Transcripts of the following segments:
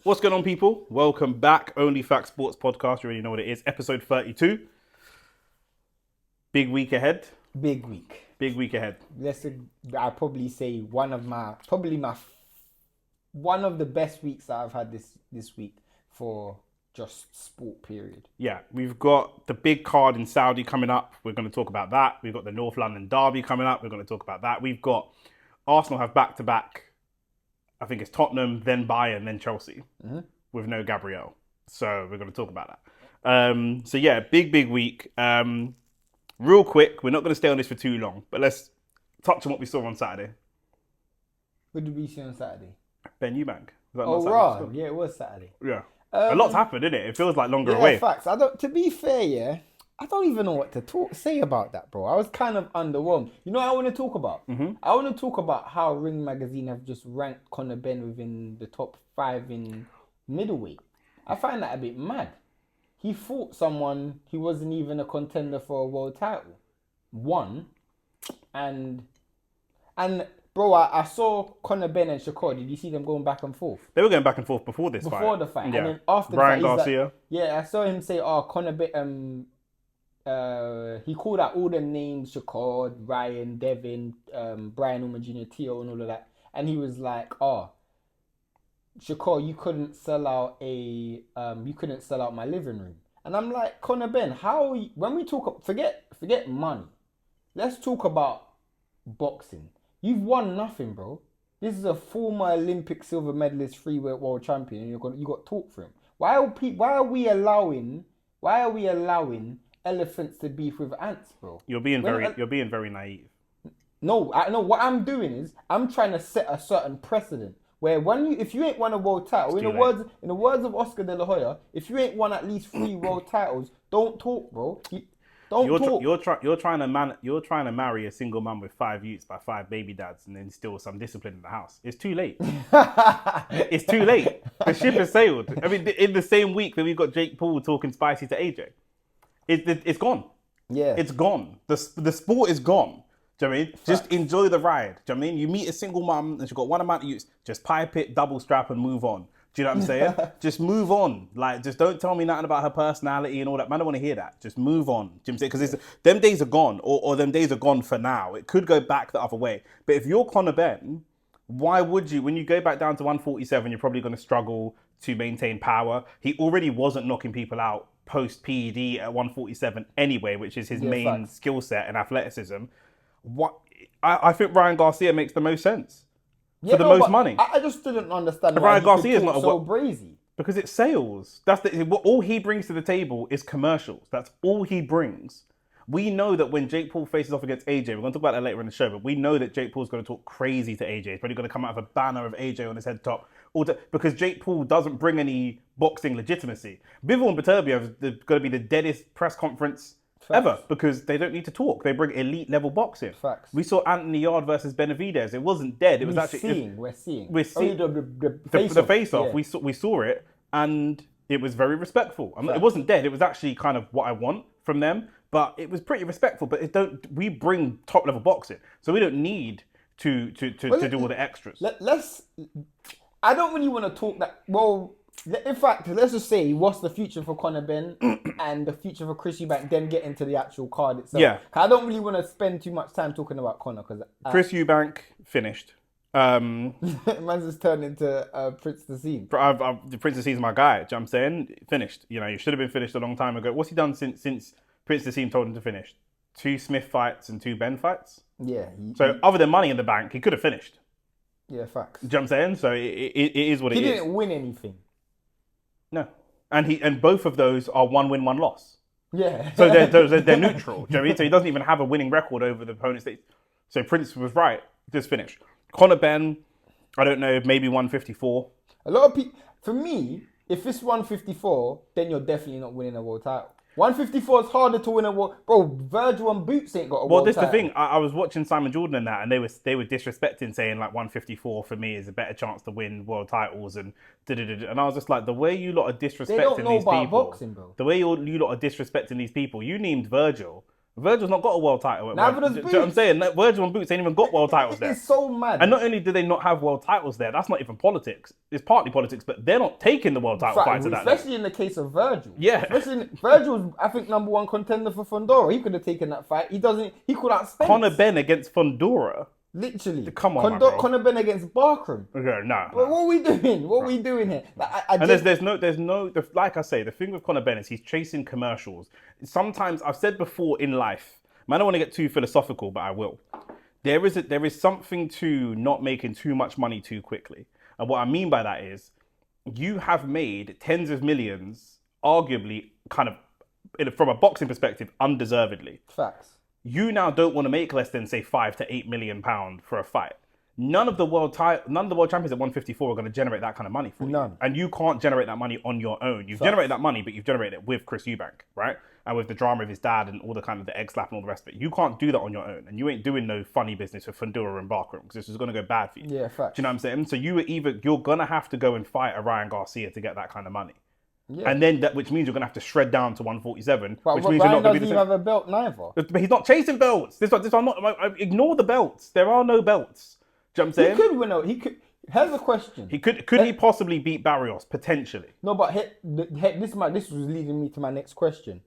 What's going on, people? Welcome back. OnlyFacts Sports Podcast. You already know what it is. Episode 32. Big week ahead. Big week. Big week ahead. I'd probably say one of the best weeks that I've had this week for just sport, period. Yeah, we've got the big card in Saudi coming up. We're going to talk about that. We've got the North London Derby coming up. We're going to talk about that. We've got Arsenal have back-to-back. I think it's Tottenham, then Bayern, then Chelsea, with no Gabriel. So we're going to talk about that. So yeah, big week. Real quick, we're not going to stay on this for too long, but let's touch on what we saw on Saturday. What did we see on Saturday? Ben Eubank. Right. Yeah, it was Saturday. Yeah. A lot's happened, didn't it? It feels like longer away. Facts. To be fair, I don't even know what to say about that, bro. I was kind of underwhelmed. You know what I want to talk about? I want to talk about how Ring Magazine have just ranked Conor Benn within the top 5 in middleweight. I find that a bit mad. He fought someone he wasn't even a contender for a world title. Won. And bro, I saw Conor Benn and Shakur. Did you see them going back and forth? They were going back and forth before this fight. Before the fight. Yeah. And then after Ryan the fight, Garcia. I saw him say, Conor Benn... he called out all the names, Shakur, Ryan, Devin, Brian Ullman Jr., Tio, and all of that. And he was like, Shakur, you couldn't sell out my living room. And I'm like, Conor Benn, when we talk, forget money. Let's talk about boxing. You've won nothing, bro. This is a former Olympic silver medalist, freeweight world champion, and you got talk for him. Why are we allowing elephants to beef with ants, bro? You're being very naive. No, what I'm doing is I'm trying to set a certain precedent where if you ain't won a world title, in the words of Oscar De La Hoya, if you ain't won at least 3 world titles, don't talk, bro. Talk. You're trying to marry a single man with 5 youths by 5 baby dads and then still some discipline in the house. It's too late. It's too late. The ship has sailed. I mean, in the same week that we got Jake Paul talking spicy to AJ. It's gone. Yeah. It's gone. The sport is gone. Do you know what I mean? Just enjoy the ride. Do you know what I mean? You meet a single mum and she's got one amount of youths. Just pipe it, double strap and move on. Do you know what I'm saying? Just move on. Like, just don't tell me nothing about her personality and all that. Man, I don't want to hear that. Just move on. Do you know what I'm saying? Because them days are gone, or them days are gone for now. It could go back the other way. But if you're Conor Benn, why would you? When you go back down to 147, you're probably going to struggle to maintain power. He already wasn't knocking people out post PED at 147 anyway, which is his main skill set and athleticism. I think Ryan Garcia makes the most sense. For the most money. I just didn't understand why Ryan Garcia is not so brazy. Because it's sales. All he brings to the table is commercials. That's all he brings. We know that when Jake Paul faces off against AJ, we're going to talk about that later in the show, but we know that Jake Paul's going to talk crazy to AJ. He's probably going to come out with a banner of AJ on his head top. Because Jake Paul doesn't bring any boxing legitimacy. Bivol and Beterbiev is going to be the deadest press conference ever, because they don't need to talk. They bring elite level boxing. Facts. We saw Anthony Yarde versus Benavidez. It wasn't dead. It was We're seeing the face off. Yeah. We saw it, and it was very respectful. It wasn't dead. It was actually kind of what I want from them, but it was pretty respectful. But we bring top level boxing, so we don't need to do all the extras. I don't really want to talk that. Well, in fact, let's just say what's the future for Conor Benn and the future for Chris Eubank, then get into the actual card itself. Yeah. I don't really want to spend too much time talking about Conor because Chris Eubank finished. Man's just turned into Prince Nassim. Prince Nassim's my guy. Do you know what I'm saying? Finished. You know, you should have been finished a long time ago. What's he done since Prince Nassim told him to finish? 2 Smith fights and 2 Ben fights? Yeah. Other than Money in the Bank, he could have finished. Yeah, facts. Do you know what I'm saying? So it is what it is. He didn't win anything. No. And both of those are 1 win, 1 loss. Yeah. So they're neutral. Do you know what I mean? So he doesn't even have a winning record over the opponents. So Prince was right. Just finished. Conor Benn, I don't know, maybe 154. A lot of people, for me, if it's 154, then you're definitely not winning a world title. 154 is harder to win a world. Bro, Virgil and Boots ain't got a world title. Well, this is the thing. I was watching Simon Jordan and that, and they were disrespecting, saying like 154 for me is a better chance to win world titles and and I was just like, the way you lot are disrespecting these people. They don't know about boxing, bro. The way you lot are disrespecting these people. You named Virgil Virgil's not got a world title. Neither does Do you know what I'm Boots. saying? Virgil and Boots ain't even got world titles there. It's so mad. And not only do they not have world titles there, that's not even politics. It's partly politics, but they're not taking the world title fight to that level. Especially in the case of Virgil. Yeah. Virgil's, I think, #1 contender for Fundora. He could have taken that fight. He could have spent. Conor Benn against Fundora. Literally. Come on, my bro. Conor Benn against Barkram. Okay, nah. What are we doing? What are we doing here? There's no, like I say, the thing with Conor Benn is he's chasing commercials. Sometimes, I've said before in life, I don't want to get too philosophical, but I will. There is something to not making too much money too quickly. And what I mean by that is, you have made tens of millions, arguably, kind of, from a boxing perspective, undeservedly. Facts. You now don't want to make less than, say, £5 to £8 million for a fight. None of the world champions at 154 are going to generate that kind of money for you. None. And you can't generate that money on your own. You've generated that money, but you've generated it with Chris Eubank, right? And with the drama of his dad and all the kind of the egg slap and all the rest of it. You can't do that on your own. And you ain't doing no funny business with Fundora and Barkram because this is going to go bad for you. Yeah, facts. Do you know what I'm saying? So you're going to have to go and fight a Ryan Garcia to get that kind of money. Yeah. And then which means you're going to have to shred down to 147, But which means Ryan you're not going to be doesn't the even same. have a belt neither. But he's not chasing belts. Ignore the belts. There are no belts. Do you know what I'm saying? He could win out. He could. Here's a question. Could he possibly beat Barrios potentially? No, but this was leading me to my next question.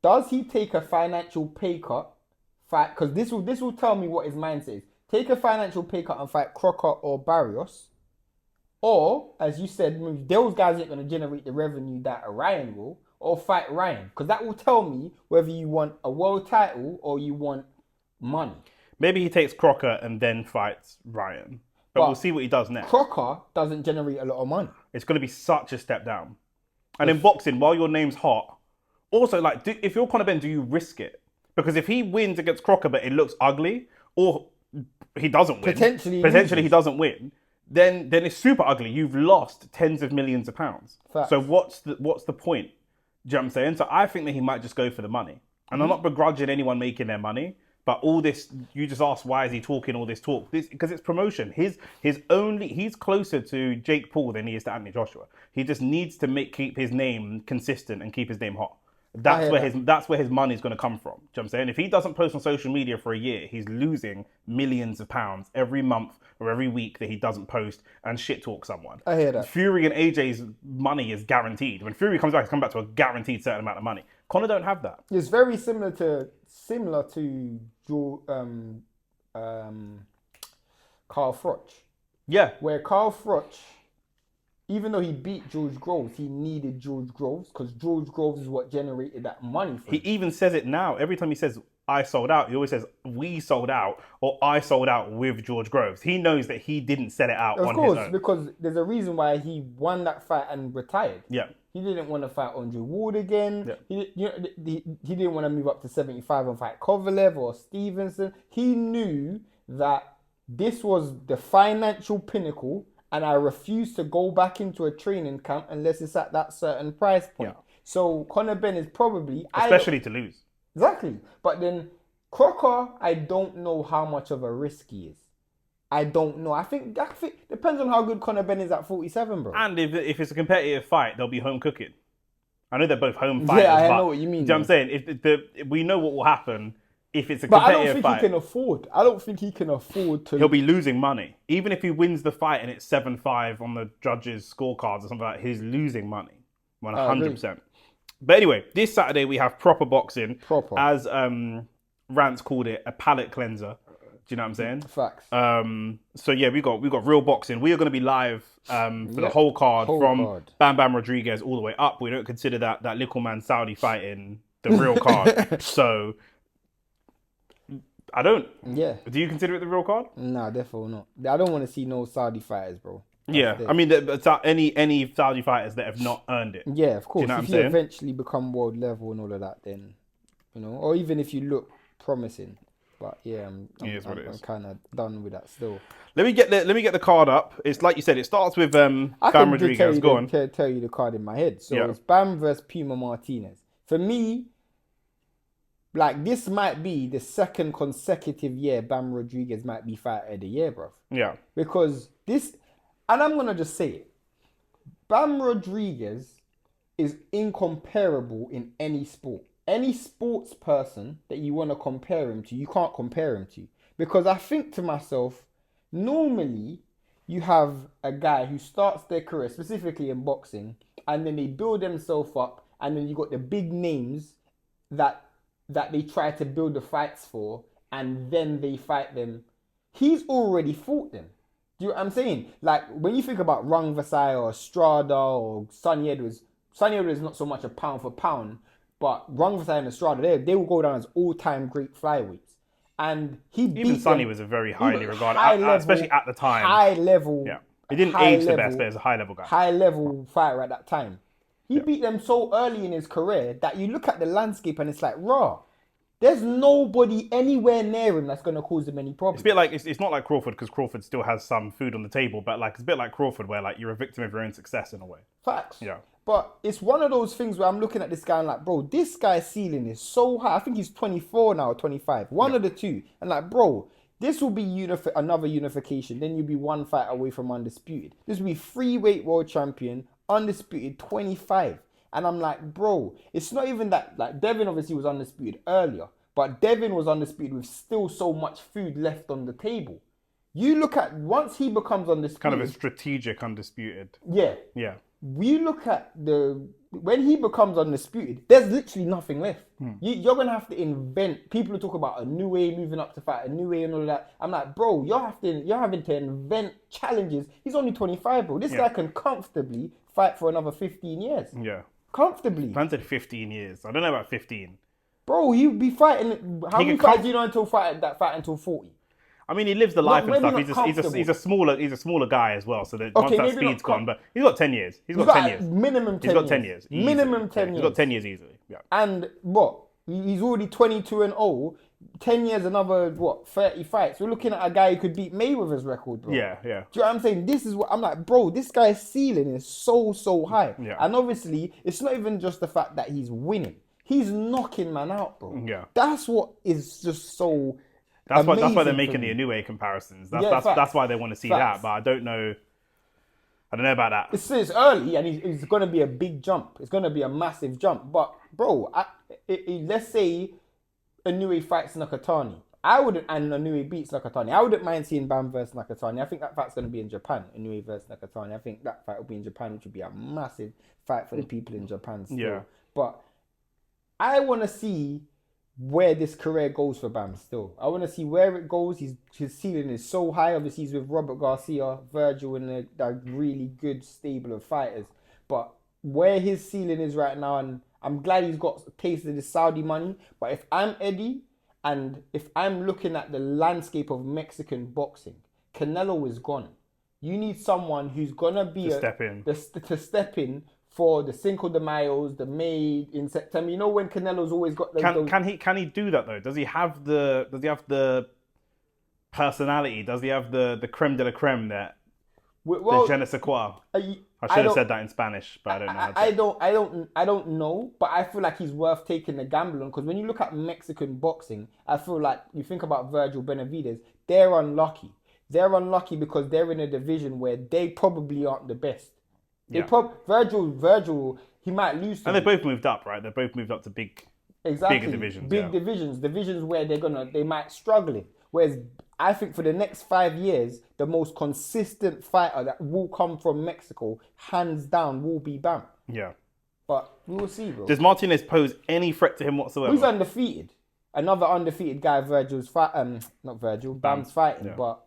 Does he take a financial pay cut? Fight, because this will tell me what his mindset is. Take a financial pay cut and fight Crocker or Barrios, or as you said, those guys ain't gonna generate the revenue that a Ryan will, or fight Ryan, because that will tell me whether you want a world title or you want money. Maybe he takes Crocker and then fights Ryan. But we'll see what he does next. Crocker doesn't generate a lot of money. It's going to be such a step down. And in boxing, while your name's hot, also, like, if you're Conor Benn, do you risk it? Because if he wins against Crocker, but it looks ugly, or he doesn't win, potentially he doesn't win, then it's super ugly. You've lost tens of millions of pounds. Facts. So what's the point? Do you know what I'm saying? So I think that he might just go for the money. And I'm not begrudging anyone making their money. But all this, you just ask, why is he talking all this talk? Because it's promotion. He's closer to Jake Paul than he is to Anthony Joshua. He just needs to keep his name consistent and keep his name hot. That's where his money is going to come from. Do you know what I'm saying? If he doesn't post on social media for a year, he's losing millions of pounds every month or every week that he doesn't post and shit talk someone. I hear that. Fury and AJ's money is guaranteed. When Fury comes back, he's coming back to a guaranteed certain amount of money. Conor don't have that. It's very similar to Carl Froch. Yeah. Where Carl Froch, even though he beat George Groves, he needed George Groves because George Groves is what generated that money for him. He even says it now. Every time he says, I sold out, he always says, we sold out, or I sold out with George Groves. He knows that he didn't set it out on his own. Of course, because there's a reason why he won that fight and retired. Yeah. He didn't want to fight Andre Ward again. Yeah. He didn't want to move up to 75 and fight Kovalev or Stevenson. He knew that this was the financial pinnacle, and I refuse to go back into a training camp unless it's at that certain price point. Yeah. So Conor Benn is probably... Especially to lose. Exactly. But then Crocker, I don't know how much of a risk he is. I don't know. I think depends on how good Conor Benn is at 47, bro. And if it's a competitive fight, they'll be home cooking. I know they're both home fighters. Yeah, I know what you mean. Do you know what I'm saying? If we know what will happen if it's a competitive fight. But I don't think he can afford to... He'll be losing money. Even if he wins the fight and it's 7-5 on the judges' scorecards or something like that, he's losing money. 100%. But anyway, this Saturday we have proper boxing. Proper. As Rance called it, a palate cleanser. Do you know what I'm saying? Facts. So yeah, we got real boxing. We are going to be live for the whole card from Bam Bam Rodriguez all the way up. We don't consider that little man Saudi fighting the real card. So I don't. Yeah. Do you consider it the real card? Nah, definitely not. I don't want to see no Saudi fighters, bro. I mean, any Saudi fighters that have not earned it. Yeah, of course. Do you know if you eventually become world level and all of that, then or even if you look promising. But yeah, I'm kind of done with that still. Let me get the card up. It's like you said. It starts with Bam Rodriguez. Go on. Tell you the card in my head. So it's Bam versus Puma Martinez. For me, like this might be the second consecutive year Bam Rodriguez might be fighter of the year, bro. Yeah. Because this, and I'm gonna just say it, Bam Rodriguez is incomparable in any sport. any sports person that you want to compare him to, you can't compare him to. Because I think to myself, normally you have a guy who starts their career, specifically in boxing, and then they build themselves up, and then you got the big names that they try to build the fights for, and then they fight them. He's already fought them. Do you know what I'm saying? Like, when you think about Rung Vasai or Estrada or Sonny Edwards is not so much a pound for pound, but Rung Vasai and Estrada, they will go down as all-time great flyweights. And he beat Even Sonny was a very highly regarded, especially at the time. High level. Yeah. He didn't age the best, but he was a high level guy. High level fighter at that time. He beat them so early in his career that you look at the landscape and it's like, raw. There's nobody anywhere near him that's going to cause him any problems. It's a bit like, it's not like Crawford, because Crawford still has some food on the table, but like it's a bit like Crawford where like you're a victim of your own success in a way. Facts. Yeah. But it's one of those things where I'm looking at this guy and like, bro, this guy's ceiling is so high. I think he's 24 now or 25. One of the two. And like, bro, this will be another unification. Then you'll be one fight away from undisputed. This will be freeweight world champion, undisputed, 25. And I'm like, bro, it's not even that. Like, Devin obviously was undisputed earlier, but Devin was undisputed with still so much food left on the table. You look at, once he becomes undisputed. Kind of a strategic undisputed. Yeah. Yeah. We look at when he becomes undisputed, there's literally nothing left. You're going to have to invent. People who talk about a new way moving up to fight, a new way and all of that. I'm like, bro, you're having to invent challenges. He's only 25, bro. This guy can comfortably fight for another 15 years. Yeah. Comfortably. Man said 15 years. I don't know about 15. Bro, he'd be fighting. How many fights do you know until 40? I mean, he lives the life and stuff. Maybe He's a smaller guy as well. So that once that speed's gone, but he's got 10 years. He's got 10 years. Minimum 10 years. He's got 10 years. Easily. Minimum 10 years. He's got 10 years easily. Yeah. And what? He's already 22 and 0. 10 years, another 30 fights. We're looking at a guy who could beat Mayweather's record, bro. Yeah, yeah. Do you know what I'm saying? This is what I'm like, bro. This guy's ceiling is so high. Yeah. And obviously, it's not even just the fact that he's winning. He's knocking man out, bro. Yeah. That's what is just so. That's why they're making the Inoue comparisons. That's why they want to see that. But I don't know about that. It's early, and it's going to be a big jump. It's going to be a massive jump. But bro, let's say Inoue fights Nakatani. And Inoue beats Nakatani. I wouldn't mind seeing Bam versus Nakatani. I think that fight's going to be in Japan. Inoue versus Nakatani. I think that fight will be in Japan, which would be a massive fight for the people in Japan still. Yeah. But I want to see where this career goes for Bam still. I want to see where it goes. His ceiling is so high. Obviously, he's with Robert Garcia, Virgil, and a really good stable of fighters. But where his ceiling is right now, and I'm glad he's got a taste of the Saudi money. But if I'm Eddie, and if I'm looking at the landscape of Mexican boxing, Canelo is gone. You need someone who's gonna be to step in for the Cinco de Mayos, the May in September. You know when Canelo's always got those. Can he do that though? Does he have the personality? Does he have the creme de la creme that the je ne sais quoi? I should have said that in Spanish, but I don't know. I don't know, but I feel like he's worth taking the gamble on, because when you look at Mexican boxing, I feel like you think about Virgil Benavidez, they're unlucky. They're unlucky because they're in a division where they probably aren't the best. Virgil, he might lose to and they both moved up, right? They both moved up to bigger divisions. Divisions where they might struggle in. Whereas I think for the next 5 years, the most consistent fighter that will come from Mexico, hands down, will be Bam. Yeah. But we will see, bro. Does Martinez pose any threat to him whatsoever? He's undefeated. Another undefeated guy, Bam's fighting, but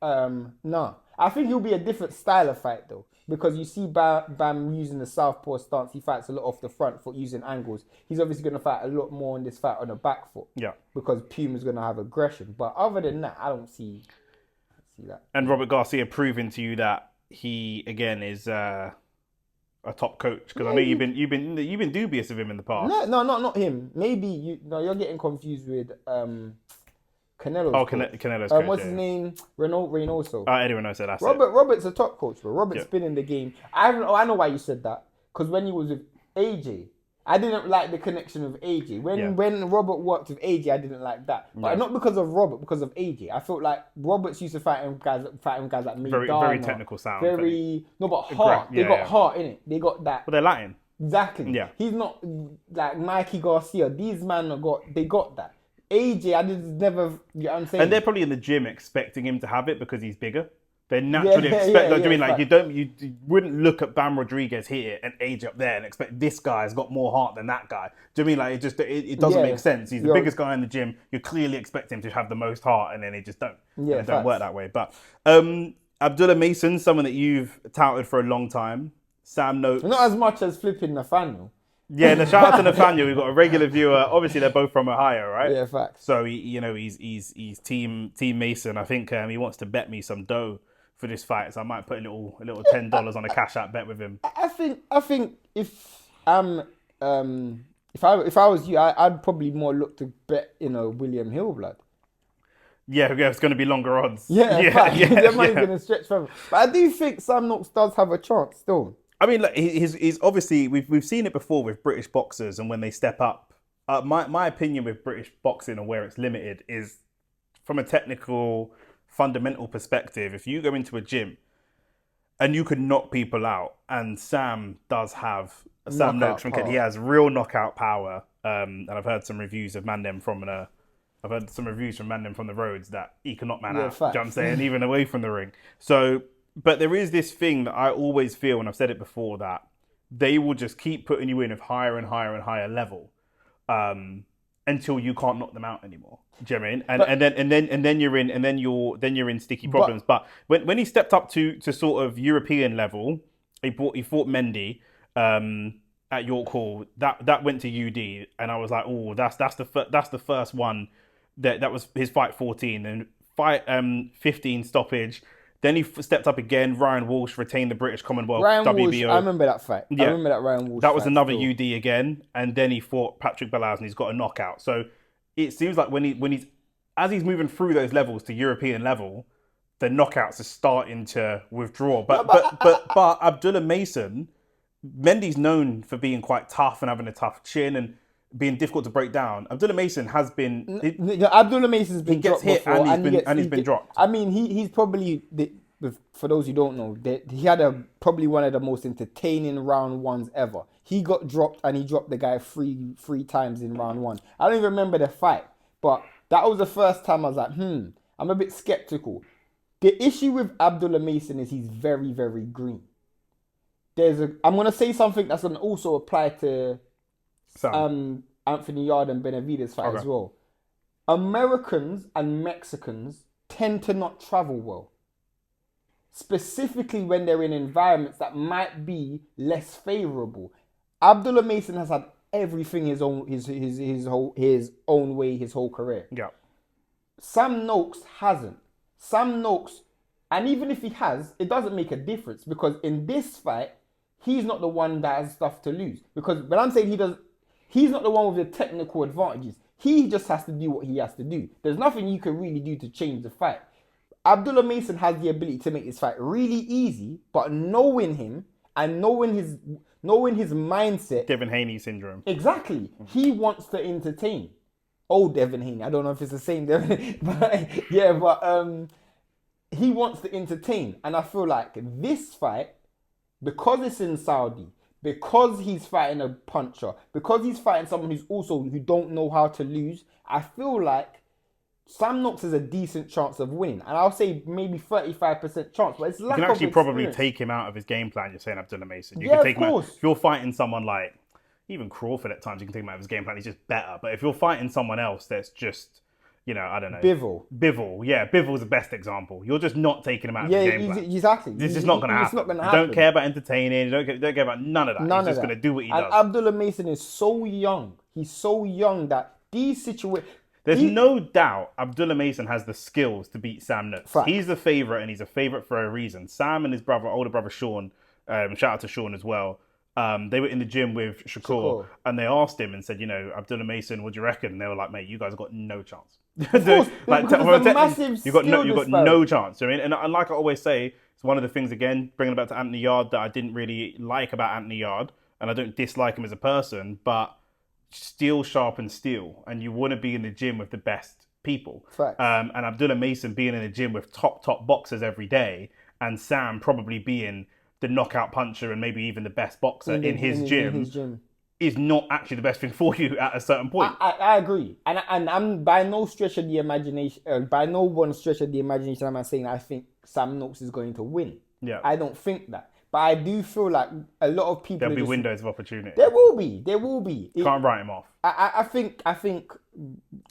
no. I think he'll be a different style of fight though. Because you see Bam using the southpaw stance, he fights a lot off the front foot using angles. He's obviously going to fight a lot more in this fight on the back foot. Yeah. Because Puma's going to have aggression. But other than that, I don't see that. And Robert Garcia proving to you that he again is a top coach, because I know you've been dubious of him in the past. No, not him. Maybe you're getting confused with Canelo's Canelo's coach. What's his name? Reynoso. Eddie Reynoso, that's Robert's a top coach, bro. Robert's been in the game. I know why you said that. Because when he was with AJ, I didn't like the connection with AJ. When Robert worked with AJ, I didn't like that. But not because of Robert, because of AJ. I felt like Robert's used to fighting guys like Maidana. Very technical sound. But heart. They got heart in it. They got that. Well, they're Latin. Exactly. Yeah. He's not like Mikey Garcia. These men they got that. AJ, I just never, you know what I'm saying? And they're probably in the gym expecting him to have it because he's bigger. They naturally expect. yeah, I mean, like you wouldn't look at Bam Rodriguez here and AJ up there and expect this guy's got more heart than that guy. Do you mean like it doesn't make sense? He's the biggest guy in the gym. You clearly expect him to have the most heart, and then it just don't. Yeah, it don't work that way. But Abdullah Mason, someone that you've touted for a long time. Sam Noakes. Not as much as flipping Nathaniel. Yeah, the shout out to Nathaniel. We've got a regular viewer. Obviously, they're both from Ohio, right? Yeah, facts. So he's team Mason. I think he wants to bet me some dough for this fight, so I might put a little $10 on a cash out bet with him. I think if if I was you, I'd probably more look to bet William Hill blood. Yeah, it's going to be longer odds. Yeah. Their money's going to stretch further. But I do think Sam Noakes does have a chance still. I mean, like he's obviously we've seen it before with British boxers, and when they step up. My opinion with British boxing and where it's limited is from a technical, fundamental perspective. If you go into a gym and you can knock people out, and Sam does have Sam Noakes from he has real knockout power. And I've heard some reviews of Mandem from the roads that he can knock man out. Do you know what I'm saying? Even away from the ring. So. But there is this thing that I always feel, and I've said it before, that they will just keep putting you in of higher and higher and higher level until you can't knock them out anymore. Do you know what I mean? And then you're in sticky problems. But when he stepped up to sort of European level, he fought Mendy at York Hall. That went to UD, and I was like, oh, that's the first one that was his fight 14 and fight 15 stoppage. Then he stepped up again. Ryan Walsh retained the British Commonwealth WBO. Walsh, I remember that fight. Yeah. I remember that Ryan Walsh. That was another UD again, and then he fought Patrick Belaz, and he's got a knockout. So it seems like when he's as he's moving through those levels to European level, the knockouts are starting to withdraw. But Abdullah Mason, Mendy's known for being quite tough and having a tough chin and being difficult to break down. Abdullah Mason has been. Abdullah Mason's been dropped hit before, and he's been dropped. I mean, he's probably for those who don't know, he had probably one of the most entertaining round ones ever. He got dropped and he dropped the guy three times in round one. I don't even remember the fight, but that was the first time I was like, I'm a bit skeptical. The issue with Abdullah Mason is he's very, very green. I'm gonna say something that's gonna also apply to Anthony Yarde and Benavidez fight as well. Americans and Mexicans tend to not travel well, specifically when they're in environments that might be less favorable. Abdullah Mason has had everything his own way his whole career. Yeah. Sam Noakes hasn't. Sam Noakes, and even if he has, it doesn't make a difference because in this fight, he's not the one that has stuff to lose. Because when I'm saying he's not the one with the technical advantages. He just has to do what he has to do. There's nothing you can really do to change the fight. Abdullah Mason has the ability to make this fight really easy, but knowing him and knowing his mindset. Devin Haney syndrome. Exactly. He wants to entertain. Oh, Devin Haney. I don't know if it's the same Devin, but yeah, but he wants to entertain. And I feel like this fight, because it's in Saudi, because he's fighting a puncher, because he's fighting someone who don't know how to lose, I feel like Sam Noakes has a decent chance of winning. And I'll say maybe 35% chance, but it's lack of experience. You can actually probably take him out of his game plan, you're saying, Abdullah Mason. You can take him out. If you're fighting someone like, even Crawford at times, you can take him out of his game plan, he's just better. But if you're fighting someone else that's just, I don't know. Bivol. Yeah, Bivol's the best example. You're just not taking him out of his game plan. Exactly. This is not going to happen. You don't care about entertaining. You don't care about none of that. He's just going to do what he does. And Abdullah Mason is so young. He's so young that these situations... There's no doubt Abdullah Mason has the skills to beat Sam Noakes. Fact. He's the favourite, and he's a favourite for a reason. Sam and his older brother Sean, shout out to Sean as well, they were in the gym with Shakur, and they asked him and said, Abdullah Mason, what do you reckon? And they were like, mate, you guys have got no chance. Of course, you've got no chance. I mean, and like I always say, it's one of the things, again, bringing it back to Anthony Yarde, that I didn't really like about Anthony Yarde, and I don't dislike him as a person, but steel sharpens steel, and you want to be in the gym with the best people. And Abdullah Mason being in the gym with top boxers every day, and Sam probably being the knockout puncher and maybe even the best boxer in his gym is not actually the best thing for you at a certain point. I agree, and I'm by no stretch of the imagination, by no one stretch of the imagination, am I saying I think Sam Noakes is going to win. Yeah, I don't think that, but I do feel like a lot of people. There'll be windows of opportunity. There will be. Can't write him off. I think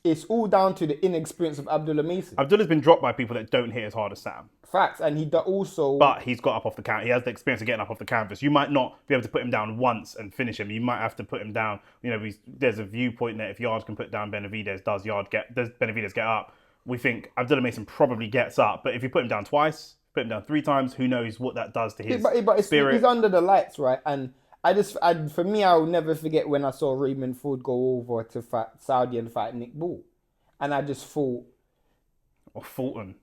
it's all down to the inexperience of Abdullah Mason. Abdullah's been dropped by people that don't hit as hard as Sam. Facts, and he also. But he's got up off the canvas. He has the experience of getting up off the canvas. You might not be able to put him down once and finish him. You might have to put him down. There's a viewpoint that if Yarde can put down Benavidez, does Benavidez get up? We think Abdullah Mason probably gets up, but if you put him down twice, put him down 3 times, who knows what that does to his spirit? He's under the lights, right? And for me, I will never forget when I saw Raymond Ford go over to fight Saudi and fight Nick Ball, and I just thought, or Fulton.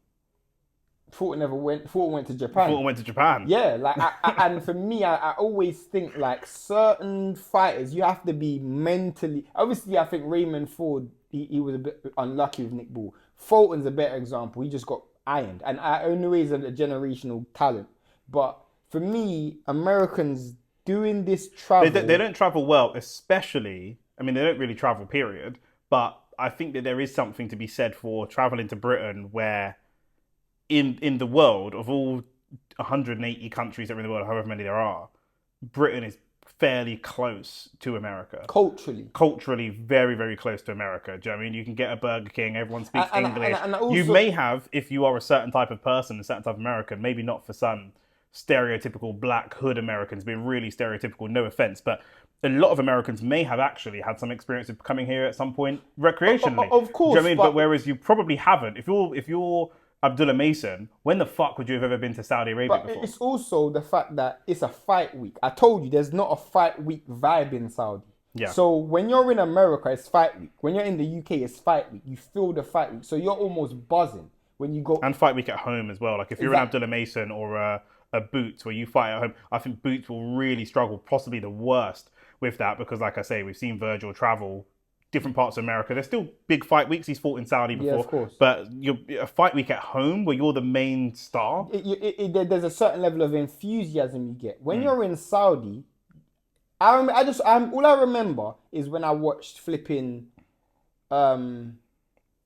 Fulton went to Japan. Fulton went to Japan. Yeah, like, and for me, I always think like certain fighters, you have to be mentally. Obviously, I think Raymond Ford, he was a bit unlucky with Nick Ball. Fulton's a better example. He just got ironed, and I only he's a generational talent. But for me, Americans doing this travel, they don't travel well, especially. I mean, they don't really travel, period. But I think that there is something to be said for traveling to Britain, where in the world, of all 180 countries that are in the world, however many there are, Britain is fairly close to America. Culturally, very, very close to America. Do you know what I mean? You can get a Burger King, everyone speaks English. And also, you may have, if you are a certain type of person, a certain type of American, maybe not for some stereotypical black hood Americans, being really stereotypical, no offense, but a lot of Americans may have actually had some experience of coming here at some point recreationally. Of course. Do you know what I mean? But whereas you probably haven't. If you're Abdullah Mason, when the fuck would you have ever been to Saudi Arabia before? It's also the fact that it's a fight week. I told you, there's not a fight week vibe in Saudi. Yeah. So when you're in America, it's fight week. When you're in the UK, it's fight week. You feel the fight week. So you're almost buzzing when you go. And fight week at home as well. Like if you're an Abdullah Mason or a Boots where you fight at home, I think Boots will really struggle, possibly the worst with that, because like I say, we've seen Virgil travel different parts of America. There's still big fight weeks. He's fought in Saudi before. Yeah, of course. But a fight week at home where you're the main star. There's a certain level of enthusiasm you get. When you're in Saudi, all I remember is when I watched when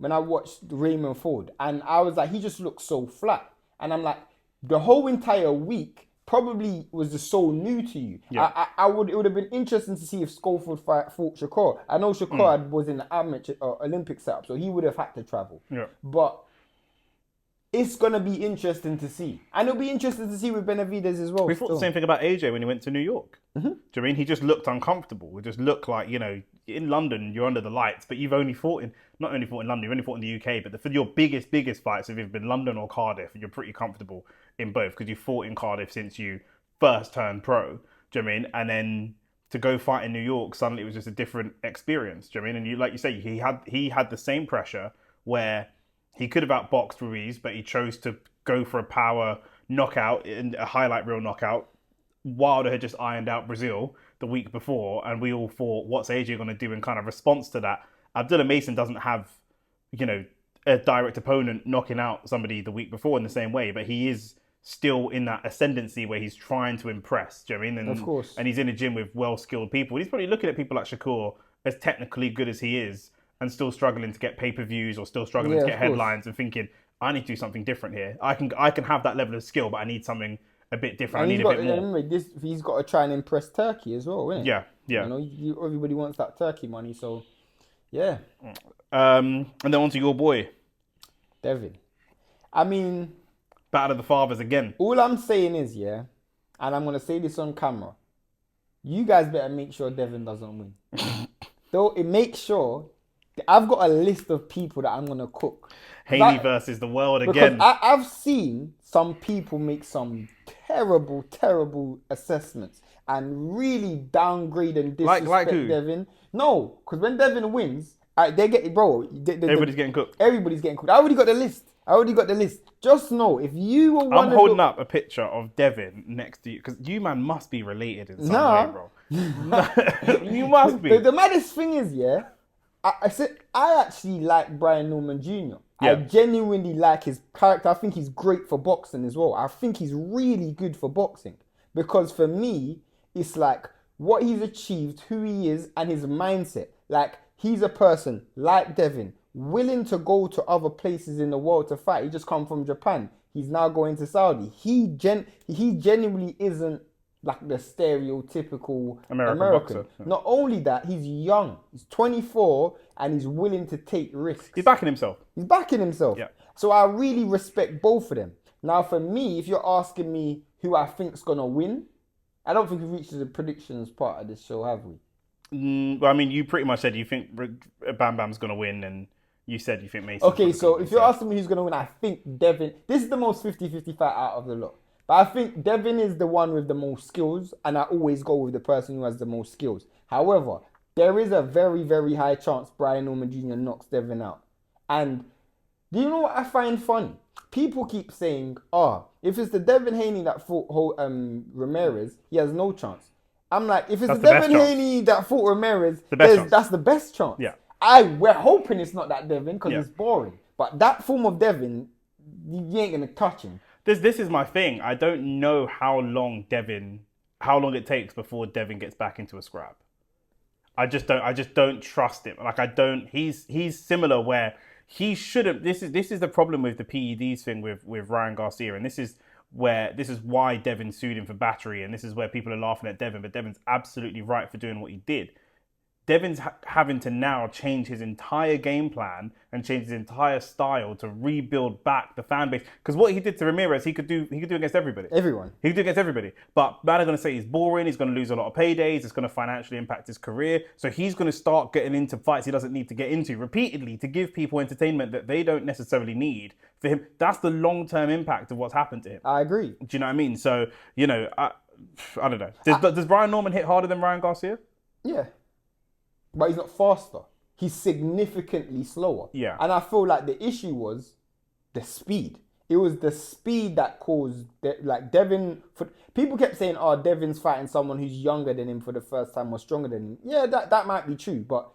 I watched Raymond Ford, and I was like, he just looks so flat. And I'm like, the whole entire week probably was just so new to you. Yeah. It would have been interesting to see if Schofield fought Shakur. I know Shakur was in the amateur Olympic setup, so he would have had to travel. Yeah. But it's going to be interesting to see. And it'll be interesting to see with Benavidez as well. We thought the same thing about AJ when he went to New York. Mm-hmm. Do you mean? He just looked uncomfortable. It just looked like, in London, you're under the lights, but you've only fought not only fought in London, you've only fought in the UK, but for your biggest fights have either been London or Cardiff, and you're pretty comfortable in both because you fought in Cardiff since you first turned pro. Do you know what I mean? And then to go fight in New York, suddenly it was just a different experience. Do you know what I mean? And like you say, he had the same pressure where he could have outboxed Ruiz, but he chose to go for a power knockout, and a highlight reel knockout. Wilder had just ironed out Brazil the week before, and we all thought, what's AJ going to do in kind of response to that? Abdullah Mason doesn't have, a direct opponent knocking out somebody the week before in the same way, but he is still in that ascendancy where he's trying to impress. Do you know what I mean? And, of course. And he's in a gym with well-skilled people. He's probably looking at people like Shakur, as technically good as he is, and still struggling to get pay-per-views or still struggling to get headlines, and thinking, I need to do something different here. I can have that level of skill, but I need something a bit different. I need a bit more. Remember, he's got to try and impress Turkey as well, isn't it? Yeah. Everybody wants that Turkey money, so yeah. And then on to your boy, Devin. I mean, battle of the fathers again. All I'm saying is, and I'm going to say this on camera, you guys better make sure Devin doesn't win. Make sure. I've got a list of people that I'm going to cook. Haney versus the world again. I've seen some people make some terrible, terrible assessments and really downgrade and disrespect like who? Devin. No, because when Devin wins, they get it, bro. Everybody's getting cooked. Everybody's getting cooked. I already got the list. Just know, if you were one I'm holding up a picture of Devin next to you, because you, man, must be related in some way, bro. You must be. The maddest thing is, I said I actually like Brian Norman Jr. Yeah. I genuinely like his character. I think he's great for boxing as well. I think he's really good for boxing. Because for me, it's like what he's achieved, who he is, and his mindset. Like, he's a person like Devin, willing to go to other places in the world to fight. He just come from Japan. He's now going to Saudi. He genuinely isn't like the stereotypical American. boxer. Yeah. Not only that, he's young. He's 24 and he's willing to take risks. He's backing himself. Yeah. So I really respect both of them. Now, for me, if you're asking me who I think's gonna win, I don't think we've reached the predictions part of this show, have we? Well, I mean, you pretty much said you think Bam Bam's gonna win, and you said you think Mason. Okay, so if you're asking me who's gonna win, I think Devin. This is the most 50-50 fight out of the lot. But I think Devin is the one with the most skills, and I always go with the person who has the most skills. However, there is a very, very high chance Brian Norman Jr. knocks Devin out. And do you know what I find funny? People keep saying, if it's the Devin Haney that fought Ramirez, he has no chance. I'm like, if it's the Devin Haney that fought Ramirez, that's the best chance. Yeah. We're hoping it's not that Devin because it's boring. But that form of Devin, you ain't going to touch him. This is my thing. I don't know how long it takes before Devin gets back into a scrap. I just don't trust him. Like, he's similar where he shouldn't. This is the problem with the PEDs thing with Ryan Garcia, and this is why Devin sued him for battery, and this is where people are laughing at Devin, but Devin's absolutely right for doing what he did. Devin's having to now change his entire game plan and change his entire style to rebuild back the fan base. Because what he did to Ramirez, he could do against everybody. Everyone. He could do against everybody. But man are going to say he's boring. He's going to lose a lot of paydays. It's going to financially impact his career. So he's going to start getting into fights he doesn't need to get into repeatedly to give people entertainment that they don't necessarily need. For him, that's the long-term impact of what's happened to him. I agree. Do you know what I mean? So, I don't know. Does Brian Norman hit harder than Ryan Garcia? Yeah. But he's not faster. He's significantly slower. Yeah. And I feel like the issue was the speed. It was the speed that caused, Devin. People kept saying, Devin's fighting someone who's younger than him for the first time or stronger than him. Yeah, that might be true. But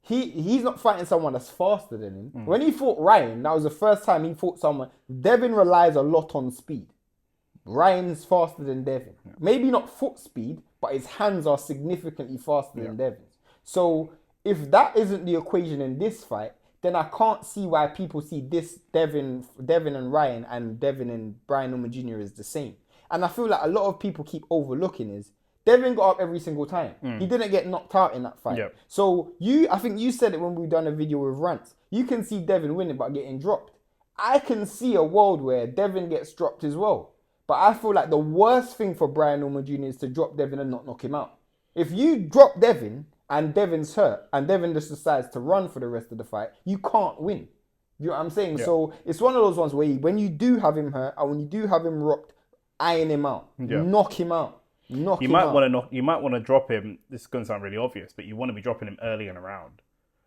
he's not fighting someone that's faster than him. When he fought Ryan, that was the first time he fought someone. Devin relies a lot on speed. Ryan's faster than Devin. Yeah. Maybe not foot speed, but his hands are significantly faster than Devin's. So if that isn't the equation in this fight, then I can't see why people see this Devin and Ryan and Devin and Brian Norman Jr. is the same. And I feel like a lot of people keep overlooking is Devin got up every single time. He didn't get knocked out in that fight. Yep. So I think you said it when we done a video with Rants. You can see Devin winning but getting dropped. I can see a world where Devin gets dropped as well. But I feel like the worst thing for Brian Norman Jr. is to drop Devin and not knock him out. If you drop Devin and Devin's hurt, and Devin just decides to run for the rest of the fight, you can't win. You know what I'm saying? Yeah. So it's one of those ones where when you do have him hurt, and when you do have him rocked, iron him out. Yeah. Knock him out. You might want to drop him. This is going to sound really obvious, but you want to be dropping him early in a round.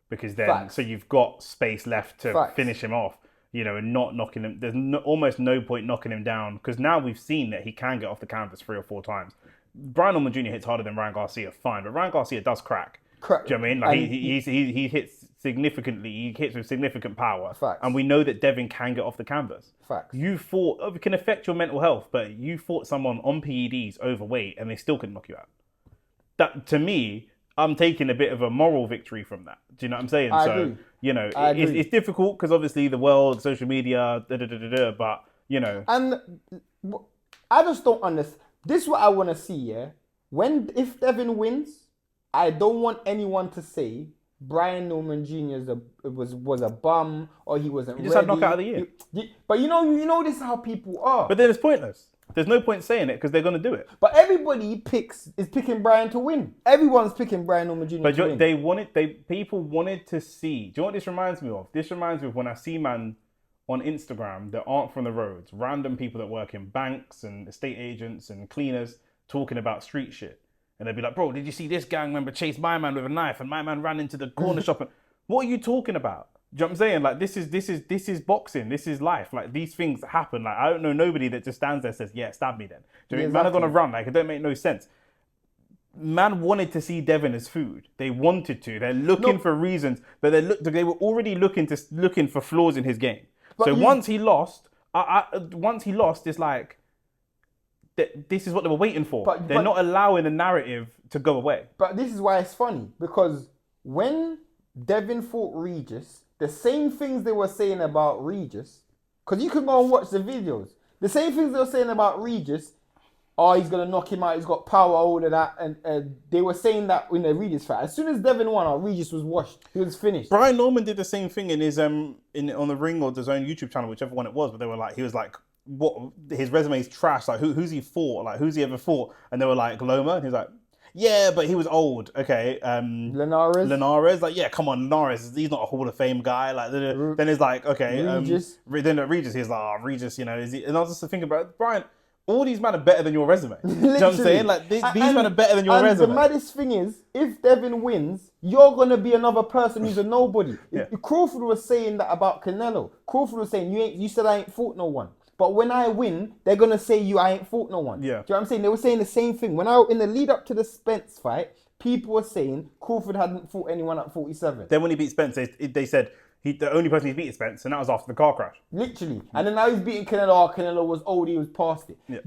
Because then, so you've got space left to finish him off, and not knocking him. There's almost no point knocking him down, because now we've seen that he can get off the canvas 3 or 4 times. Brian Norman Jr. hits harder than Ryan Garcia, fine, but Ryan Garcia does crack. Do you know what I mean? Like he hits significantly. He hits with significant power, and we know that Devin can get off the canvas. You fought. It can affect your mental health, but you fought someone on PEDs overweight, and they still couldn't knock you out. That, to me, I'm taking a bit of a moral victory from that. Do you know what I'm saying? I agree. It's difficult because obviously the world, social media, but And I just don't understand. This is what I want to see, yeah? If Devin wins, I don't want anyone to say Brian Norman Jr. was a bum or he wasn't ready. He just had knockout of the year. But you know this is how people are. But then it's pointless. There's no point saying it because they're going to do it. But everybody is picking Brian to win. Everyone's picking Brian Norman Jr. to win. People wanted to see. Do you know what this reminds me of? This reminds me of when I see man on Instagram that aren't from the roads, random people that work in banks and estate agents and cleaners talking about street shit. And they'd be like, bro, did you see this gang member chase my man with a knife and my man ran into the corner shop? And what are you talking about? Do you know what I'm saying? Like, this is boxing. This is life. Like, these things happen. Like, I don't know nobody that just stands there and says, yeah, stab me then. Do you know? Man are going to run. Like, it don't make no sense. Man wanted to see Devin as food. They wanted to. They're looking for reasons, but they were already looking for flaws in his game. But once he lost, it's like, this is what they were waiting for. But They're not allowing the narrative to go away. But this is why it's funny, because when Devin fought Regis, the same things they were saying about Regis, because you can go and watch the videos, the same things they were saying about Regis, he's going to knock him out, he's got power, all of that, and they were saying that in the Regis fight. As soon as Devin won, Regis was washed. He was finished. Brian Norman did the same thing in his on the Ring or his own YouTube channel, whichever one it was, but they were like, he was like, what, his resume is trash, like who's he fought, like who's he ever fought, and they were like, Loma, and he was like, yeah, but he was old. Okay, Linares, like, yeah, come on, Linares, he's not a Hall of Fame guy. Like, then it's like, okay, Regis. Then at Regis, he's like, Regis, is he? And I was just thinking about Brian. All these men are better than your resume. You know what I'm saying? Like these men are better than your resume. The maddest thing is, if Devin wins, you're gonna be another person who's a nobody. Yeah. Crawford was saying that about Canelo. Crawford was saying, you said I ain't fought no one. But when I win, they're going to say I ain't fought no one. Yeah. Do you know what I'm saying? They were saying the same thing. In the lead up to the Spence fight, people were saying Crawford hadn't fought anyone at 47. Then when he beat Spence, they said the only person he beat is Spence, and that was after the car crash. Literally. And then now he's beating Canelo. Canelo was old, he was past it. Yeah.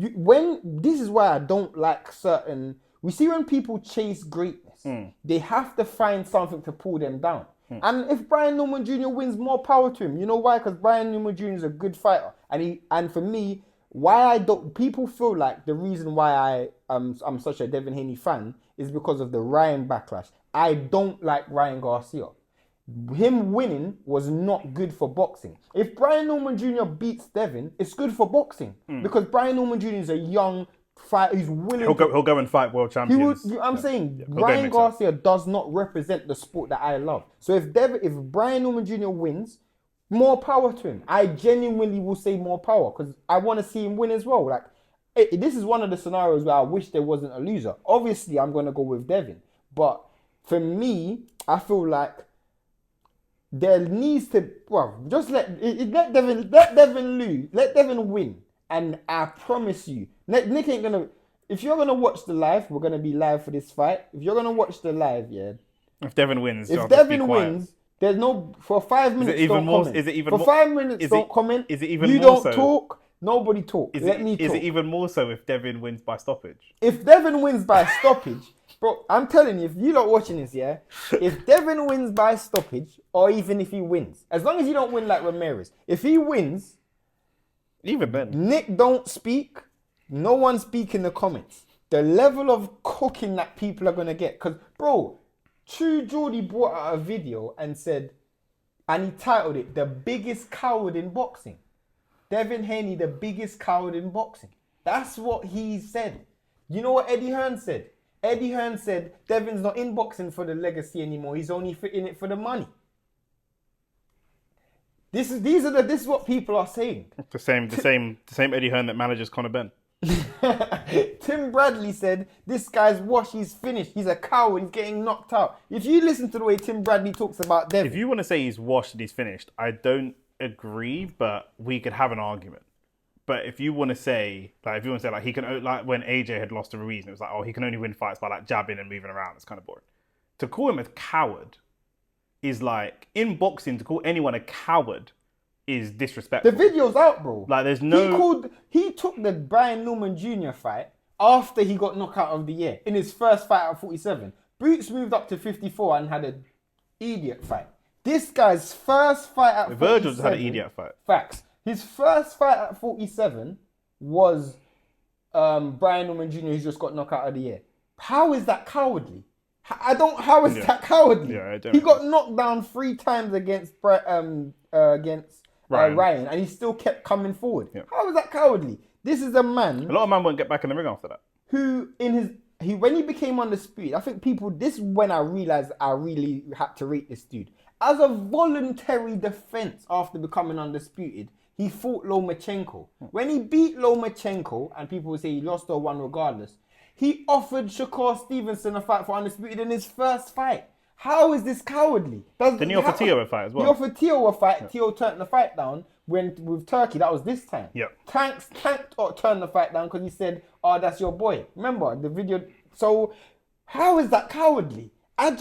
This is why I don't like certain... We see when people chase greatness, they have to find something to pull them down. And if Brian Norman Jr. wins, more power to him. You know why? Because Brian Norman Jr. is a good fighter. And for me, people feel like the reason why I'm such a Devin Haney fan is because of the Ryan backlash. I don't like Ryan Garcia. Him winning was not good for boxing. If Brian Norman Jr. beats Devin, it's good for boxing. Because Brian Norman Jr. is a young fighter who's willing. He'll go and fight world champions. I'm saying Ryan Garcia does not represent the sport that I love. So if Brian Norman Jr. wins, more power to him. I genuinely will say more power because I want to see him win as well. Like this is one of the scenarios where I wish there wasn't a loser. Obviously, I'm going to go with Devin, but for me, I feel like there needs to just let Devin win, and I promise you, Nick ain't gonna. If you're gonna watch the live, we're gonna be live for this fight. If you're gonna watch the live, If Devin wins, there's no for 5 minutes. Don't comment. Is it even for 5 minutes? Don't comment. Is it even you more don't talk? Nobody talk. Let me talk. Is it even more so if Devin wins by stoppage? If Devin wins by stoppage, bro, I'm telling you, if you're not watching this, if Devin wins by stoppage, or even if he wins, as long as you don't win like Ramirez, if he wins, even then, Nick don't speak, no one speak in the comments. The level of cooking that people are gonna get, because bro, True Geordie brought out a video and he titled it "The Biggest Coward in Boxing." Devin Haney, the biggest coward in boxing. That's what he said. You know what Eddie Hearn said? Eddie Hearn said Devin's not in boxing for the legacy anymore. He's only in it for the money. This is what people are saying. The same Eddie Hearn that manages Conor Benn. Tim Bradley said this guy's washed. He's finished. He's a coward. He's getting knocked out. If you listen to the way Tim Bradley talks about Devin, if you want to say he's washed and he's finished, I don't agree, but we could have an argument. But if you want to say like he can, like when AJ had lost to Ruiz, and it was like, he can only win fights by like jabbing and moving around, it's kind of boring. To call him a coward is like, in boxing, to call anyone a coward is disrespectful. The video's out, bro. Like there's no. He took the Brian Norman Jr. fight after he got knockout of the year in his first fight at 47. Boots moved up to 54 and had an idiot fight. This guy's first fight at 47... Virgil just had an idiot fight. Facts. His first fight at 47 was Brian Norman Jr. who's just got knocked out of the year. How is that cowardly? How is that cowardly? Yeah, I don't he got knocked down 3 times against Ryan, and he still kept coming forward. Yeah. How is that cowardly? This is a man... A lot of men won't get back in the ring after that. Who, when he became undisputed, I think this is when I realized I really had to rate this dude. As a voluntary defense after becoming undisputed, he fought Lomachenko. When he beat Lomachenko, and people would say he lost or won regardless, he offered Shakur Stevenson a fight for undisputed in his first fight. How is this cowardly? Then he offered Tio a fight as well. He offered Tio a fight. Yeah. Tio turned the fight down with Turkey. That was this time. Yep. Tanks turned the fight down because he said, that's your boy. Remember the video? So how is that cowardly? How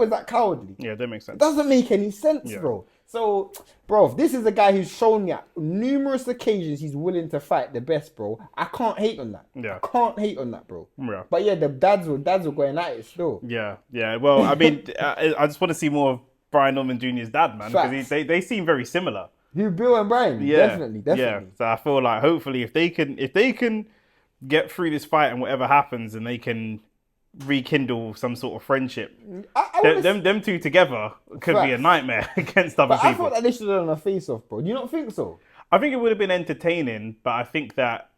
is that cowardly? Yeah, that makes sense. It doesn't make any sense, bro. So, bro, this is a guy who's shown me at numerous occasions he's willing to fight the best, bro. I can't hate on that. Yeah. I can't hate on that, bro. Yeah. But yeah, the dads were going at it still. Yeah. Well, I mean, I just want to see more of Brian Norman Jr.'s dad, man, because they seem very similar. Who, Bill and Brian? Yeah, Definitely. Yeah. So I feel like hopefully if they can get through this fight and whatever happens, and they can rekindle some sort of friendship, them two together could be a nightmare against other people. I thought that they should have done a face-off, bro. Do you not think so? I think it would have been entertaining, but I think that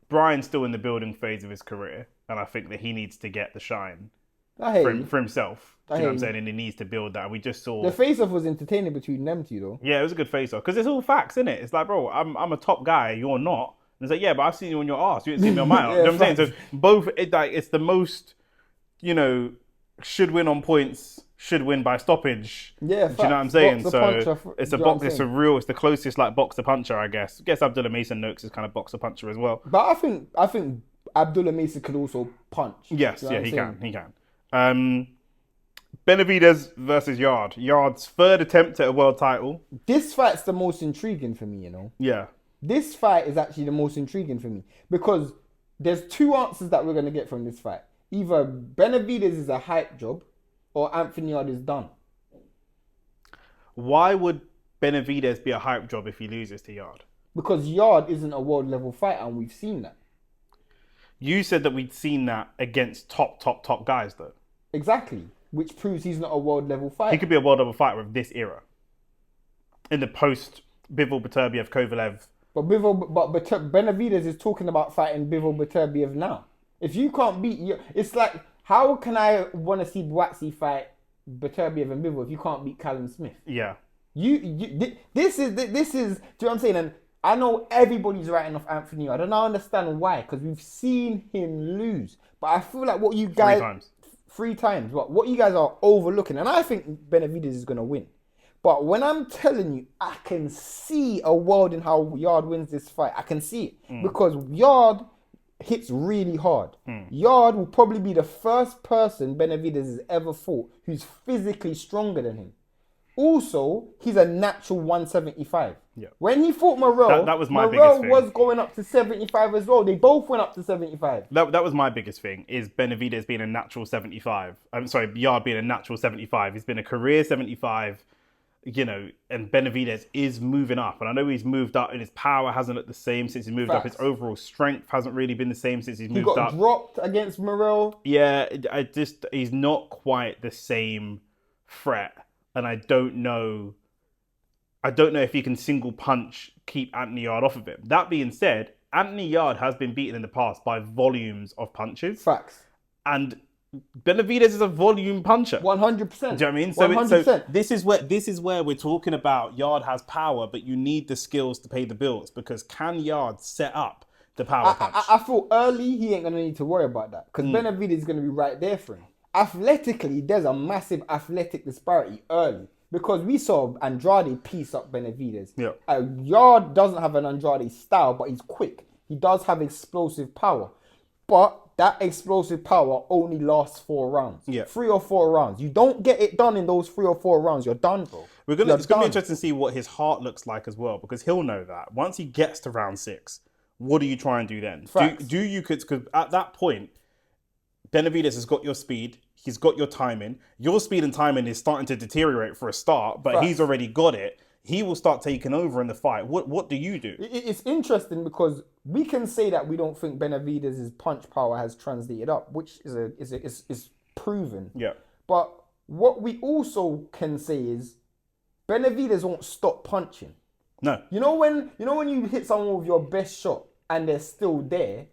Brian's still in the building phase of his career, and I think that he needs to get the shine for himself. You know what I'm saying? And he needs to build that. We just saw... The face-off was entertaining between them two, though. Yeah, it was a good face-off. Because it's all facts, isn't it? It's like, bro, I'm a top guy, you're not. And it's like, yeah, but I've seen you on your ass. You didn't see me on my ass. You know what I'm saying? So both, it's the most, should win on points, should win by stoppage. Yeah, do you know what I'm saying? So it's a box. It's a real. It's the closest like boxer puncher, I guess. I guess Abdullah Mason Noakes is kind of boxer puncher as well. But I think Abdullah Mason could also punch. Yes, yeah, he can. Benavidez versus Yarde. Yarde's third attempt at a world title. This fight's the most intriguing for me, Yeah. This fight is actually the most intriguing for me because there's two answers that we're going to get from this fight. Either Benavidez is a hype job or Anthony Yarde is done. Why would Benavidez be a hype job if he loses to Yarde? Because Yarde isn't a world level fighter and we've seen that. You said that we'd seen that against top guys though. Exactly. Which proves he's not a world level fighter. He could be a world level fighter of this era. In the post Bivol Beterbiev Kovalev. But Benavidez is talking about fighting Bivol Beterbiev now. If you can't beat you, it's like, how can I want to see Boatsy fight Beterbiev and Bivol if you can't beat Callum Smith? Yeah. This is, do you know what I'm saying? And I know everybody's writing off Anthony Yarde, and I understand why, because we've seen him lose. But I feel like what you guys... Three times. What you guys are overlooking, and I think Benavidez is going to win. But when I'm telling you, I can see a world in how Yarde wins this fight. I can see it. Because Yarde hits really hard. Yarde will probably be the first person Benavidez has ever fought who's physically stronger than him. Also, he's a natural 175. Yeah. When he fought Morrell, that was my biggest thing. was going up to 75 as well. They both went up to 75. That was my biggest thing, is Benavidez being a natural 75. I'm sorry, Yarde being a natural 75. He's been a career 75, and Benavidez is moving up. And I know he's moved up, and his power hasn't looked the same since he's moved up. His overall strength hasn't really been the same since he's moved up. He got dropped against Morrell. Yeah, he's not quite the same threat. And I don't know if he can single punch keep Anthony Yarde off of him. That being said, Anthony Yarde has been beaten in the past by volumes of punches. Facts. And Benavidez is a volume puncher. 100%. Do you know what I mean? 100%. So this is where we're talking about Yarde has power, but you need the skills to pay the bills, because can Yarde set up the power punch? I feel early he ain't going to need to worry about that, because Benavidez is going to be right there for him. Athletically, there's a massive athletic disparity early, because we saw Andrade piece up Benavidez. Yeah. Yarde doesn't have an Andrade style, but he's quick. He does have explosive power. But that explosive power only lasts 4 rounds. Yeah. 3 or 4 rounds. You don't get it done in those 3 or 4 rounds, you're done, bro. It's going to be interesting to see what his heart looks like as well, because he'll know that. Once he gets to round 6, what do you try and do then? Do you, because at that point, Benavidez has got your speed, he's got your timing. Your speed and timing is starting to deteriorate for a start, but he's already got it. He will start taking over in the fight. What do you do? It's interesting because we can say that we don't think Benavidez's punch power has translated up, which is proven. Yeah. But what we also can say is Benavidez won't stop punching. No. You know when you hit someone with your best shot and they're still there,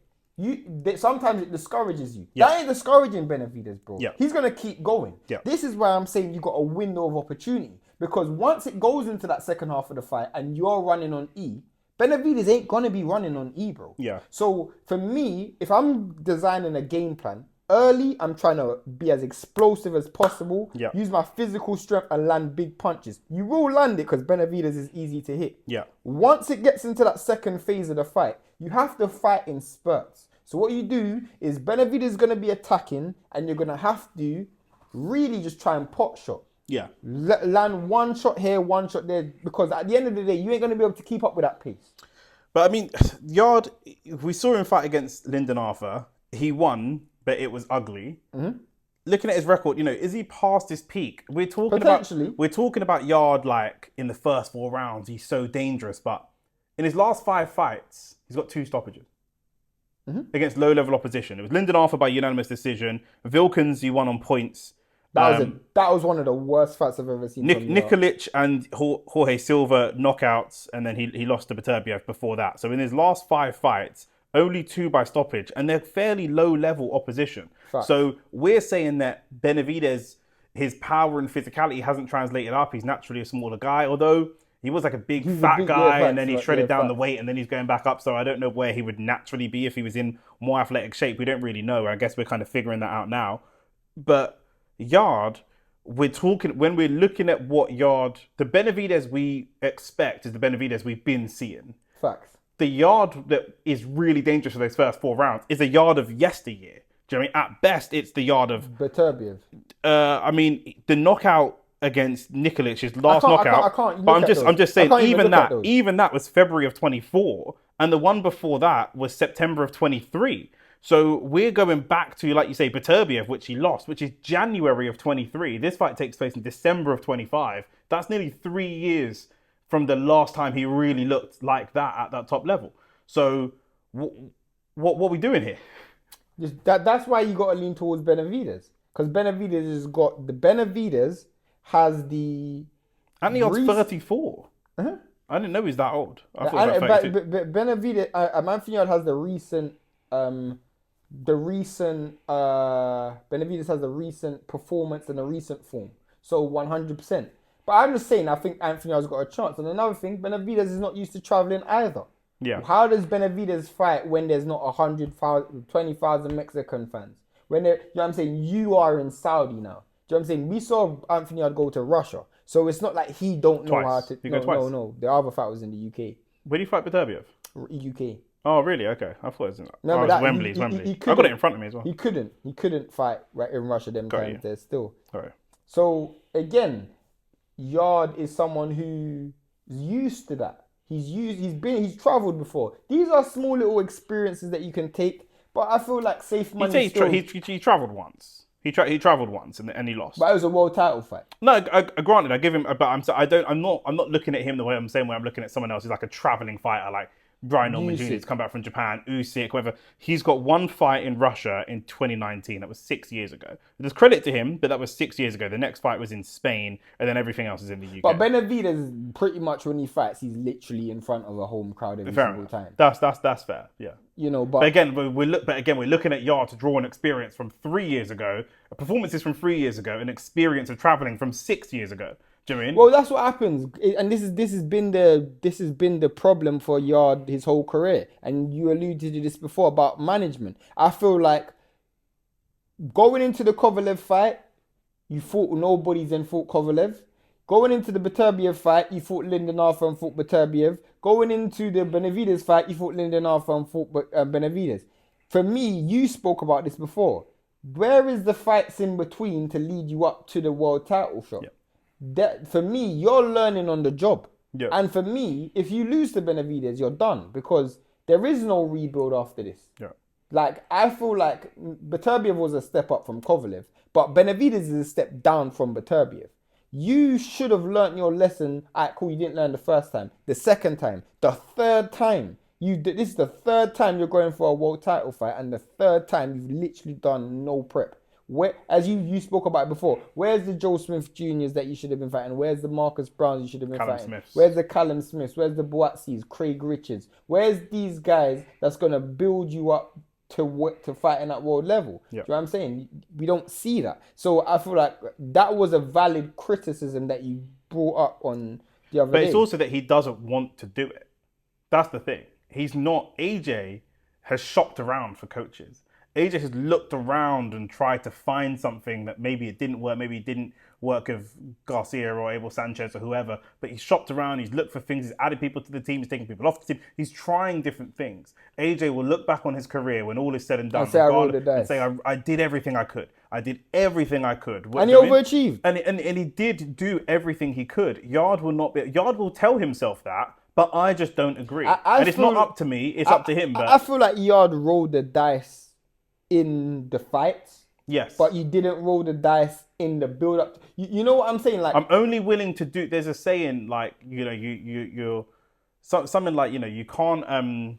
sometimes it discourages you. Yeah. That ain't discouraging Benavidez, bro. Yeah. He's gonna keep going. Yeah. This is why I'm saying you got a window of opportunity, because once it goes into that second half of the fight and you're running on E, Benavidez ain't gonna be running on E, bro. Yeah. So for me, if I'm designing a game plan, early I'm trying to be as explosive as possible. Yeah. Use my physical strength and land big punches. You will land it because Benavidez is easy to hit. Yeah. Once it gets into that second phase of the fight, you have to fight in spurts. So what you do is Benavidez is going to be attacking and you're going to have to really just try and pot shot. Yeah. Land one shot here, one shot there, because at the end of the day, you ain't going to be able to keep up with that pace. But I mean, Yarde, we saw him fight against Lyndon Arthur. He won, but it was ugly. Mm-hmm. Looking at his record, is he past his peak? We're talking about Yarde like in the first 4 rounds. He's so dangerous, but in his last 5 fights, he's got 2 stoppages against low-level opposition. It was Lyndon Arthur by unanimous decision. Vilkins, he won on points. That was one of the worst fights I've ever seen. Nikolic and Jorge Silva knockouts, and then he lost to Beterbiev before that. So in his last 5 fights, only 2 by stoppage, and they're fairly low-level opposition. Fact. So we're saying that Benavidez, his power and physicality hasn't translated up. He's naturally a smaller guy, although he was like a big fat guy, and then he shredded down the weight, and then he's going back up. So I don't know where he would naturally be if he was in more athletic shape. We don't really know. I guess we're kind of figuring that out now. But Yarde, when we're looking at what Yarde, the Benavidez we expect is the Benavidez we've been seeing. Facts. The Yarde that is really dangerous for those first 4 rounds is a Yarde of yesteryear. Do you know what I mean? At best, it's the Yarde of Beterbiev. I mean, the knockout against Nikolic, his last knockout. I can't but I'm just saying, even that was February of 24, and the one before that was September of 23. So we're going back to, like you say, Beterbiev, which he lost, which is January of 23. This fight takes place in December of 25. That's nearly 3 years from the last time he really looked like that at that top level. So what are we doing here? That's why you got to lean towards Benavidez. Because Benavidez has the... And he was 34. Uh-huh. I didn't know he was that old. I thought he was about 32. Benavidez, Manfred has the recent... Benavidez has the recent performance and the recent form. So 100%. But I'm just saying, I think Anthony has got a chance. And another thing, Benavidez is not used to traveling either. Yeah. How does Benavidez fight when there's not 20,000 Mexican fans? When you know what I'm saying? You are in Saudi now. Do you know what I'm saying? We saw Anthony go to Russia. So it's not like he don't know how to... No. The other fight was in the UK. Where do you fight Beterbiev? UK. Oh, really? Okay. I thought it was in... No, it was Wembley. I got it in front of me as well. He couldn't fight right in Russia them times. There's still. All right. So, again... Yarde is someone who's used to that. He's traveled before. These are small little experiences that you can take, but I feel like safe money. He traveled once. He traveled once and he lost. But it was a world title fight. No, granted, I give him. But I'm not looking at him the way I'm saying. When I'm looking at someone else who's like a traveling fighter, like Brian Norman Jr. has come back from Japan, Usyk, whatever. He's got one fight in Russia in 2019. That was 6 years ago. There's credit to him, but that was 6 years ago. The next fight was in Spain, and then everything else is in the UK. But Benavidez, pretty much when he fights, he's literally in front of a home crowd every single time. That's fair. Yeah. But again, we're looking at Yarde to draw an experience from 3 years ago, performances from 3 years ago, an experience of traveling from 6 years ago. Do you know what I mean? Well, that's what happens, and this has been the problem for Yarde his whole career. And you alluded to this before about management. I feel like going into the Kovalev fight, you thought nobody's and fought Kovalev. Going into the Beterbiev fight, you fought Lyndon Arthur and fought Beterbiev. Going into the Benavidez fight, you fought Lyndon Arthur and fought Benavidez. For me, you spoke about this before. Where is the fights in between to lead you up to the world title shot? Yeah. That, for me, you're learning on the job. Yeah. And for me, if you lose to Benavidez, you're done, because there is no rebuild after this. Yeah. Like, I feel like Beterbiev was a step up from Kovalev, but Benavidez is a step down from Beterbiev. You should have learnt your lesson. Alright, cool, you didn't learn the first time. The second time. The third time. This is the third time you're going for a world title fight, and the third time you've literally done no prep. Where, as you spoke about before, where's the Joe Smith Juniors that you should have been fighting? Where's the Marcus Browns you should have been fighting? Smiths. Where's the Callum Smiths? Where's the Boatsies, Craig Richards? Where's these guys that's going to build you up to fighting at world level? Yep. Do you know what I'm saying? We don't see that. So I feel like that was a valid criticism that you brought up on the other day. But it's also that he doesn't want to do it. That's the thing. He's not... AJ has shopped around for coaches. AJ has looked around and tried to find something that maybe it didn't work, maybe it didn't work with Garcia or Abel Sanchez or whoever, but he's shopped around, he's looked for things, he's added people to the team, he's taking people off the team, he's trying different things. AJ will look back on his career when all is said and done and say, I did everything I could. I did everything I could. And he overachieved. And he did do everything he could. Yarde will tell himself that, but I just don't agree. And it's not up to me, it's up to him. But I feel like Yarde rolled the dice in the fights. Yes. But you didn't roll the dice in the build up. You know what I'm saying? Like, I'm only willing to do, there's a saying like, you're something like, you can't,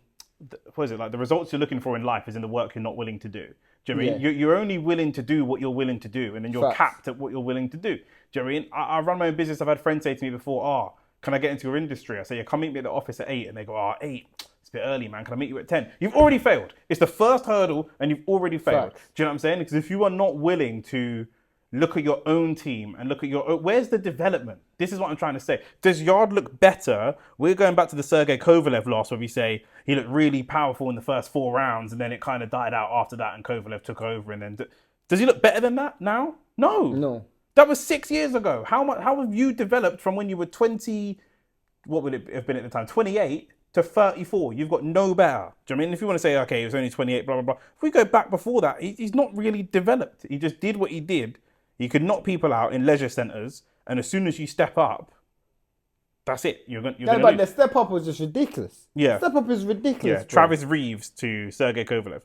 what is it? Like the results you're looking for in life is in the work you're not willing to do. Do you know what I mean? You're only willing to do what you're willing to do, and then you're capped at what you're willing to do. Do you know what I mean? I run my own business. I've had friends say to me before, can I get into your industry? I say, yeah, come meet me at the office at 8. And they go, 8? It's a bit early, man. Can I meet you at 10? You've already failed. It's the first hurdle and you've already failed. Do you know what I'm saying? Because if you are not willing to look at your own team and look at your own, where's the development? This is what I'm trying to say. Does Yarde look better? We're going back to the Sergey Kovalev loss where we say he looked really powerful in the first 4 rounds and then it kind of died out after that and Kovalev took over. And then does he look better than that now? No. That was 6 years ago. How have you developed from when you were 20, what would it have been at the time, 28 to 34? You've got no better. Do you know what I mean? If you want to say, okay, he was only 28, blah, blah, blah. If we go back before that, he's not really developed. He just did what he did. He could knock people out in leisure centres, and as soon as you step up, that's it. You're gonna but lose. the step up was just ridiculous. Yeah. Step up is ridiculous. Yeah. Travis Reeves to Sergey Kovalev.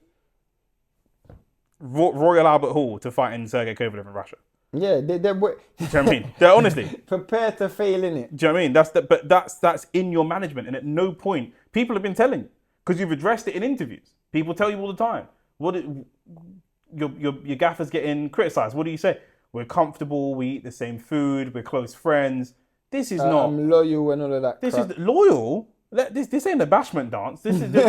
Royal Albert Hall to fight in Sergey Kovalev in Russia. Yeah, Do you know what I mean? They're honestly prepare to fail in it. Do you know what I mean? But that's in your management, and at no point people have been telling you because you've addressed it in interviews. People tell you all the time. Your gaffer's getting criticised. What do you say? We're comfortable. We eat the same food. We're close friends. This is not. I'm loyal and all of that. This is loyal. This ain't a bashment dance. This is. Do you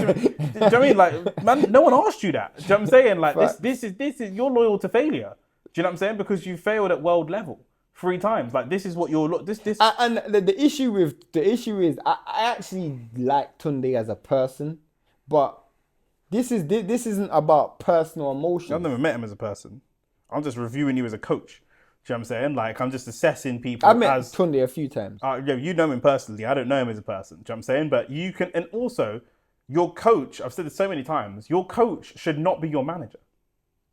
know what I mean? Like, man, no one asked you that. Do you know what I'm saying? Like, this is you're loyal to failure. Do you know what I'm saying? Because you failed at world level 3 times. Like, this is what you're... And the issue is, I actually like Tunde as a person, but this isn't about personal emotions. I've never met him as a person. I'm just reviewing you as a coach. Do you know what I'm saying? Like, I'm just assessing people I've met Tunde a few times. Yeah, you know him personally. I don't know him as a person. Do you know what I'm saying? But you can... And also, your coach, I've said this so many times, your coach should not be your manager.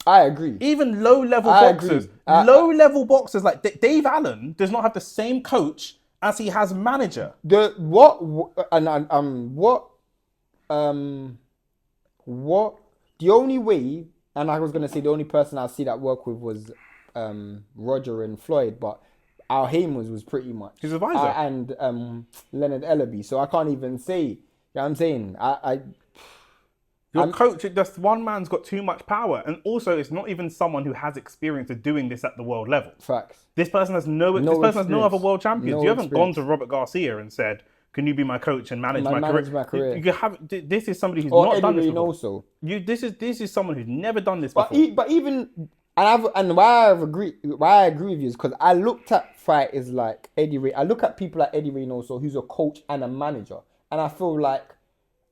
I agree. Even low-level boxers. Low-level boxers, like Dave Allen, does not have the same coach as he has manager. The only way, and I was going to say the only person I see that work with was Roger and Floyd, but Al Haymans was pretty much his advisor. And Leonard Ellaby. So I can't even say, you know what I'm saying? Your coach, just one man's got too much power. And also, it's not even someone who has experience of doing this at the world level. Facts. This person has no other world champions. You haven't gone to Robert Garcia and said, can you be my coach and manage my career? You have, this is somebody who's not done this before. Also. This is someone who's never done this before. But even... And why I agree with you is because I looked at fighters like Eddie Ray. I look at people like Eddie Reynoso, who's a coach and a manager. And I feel like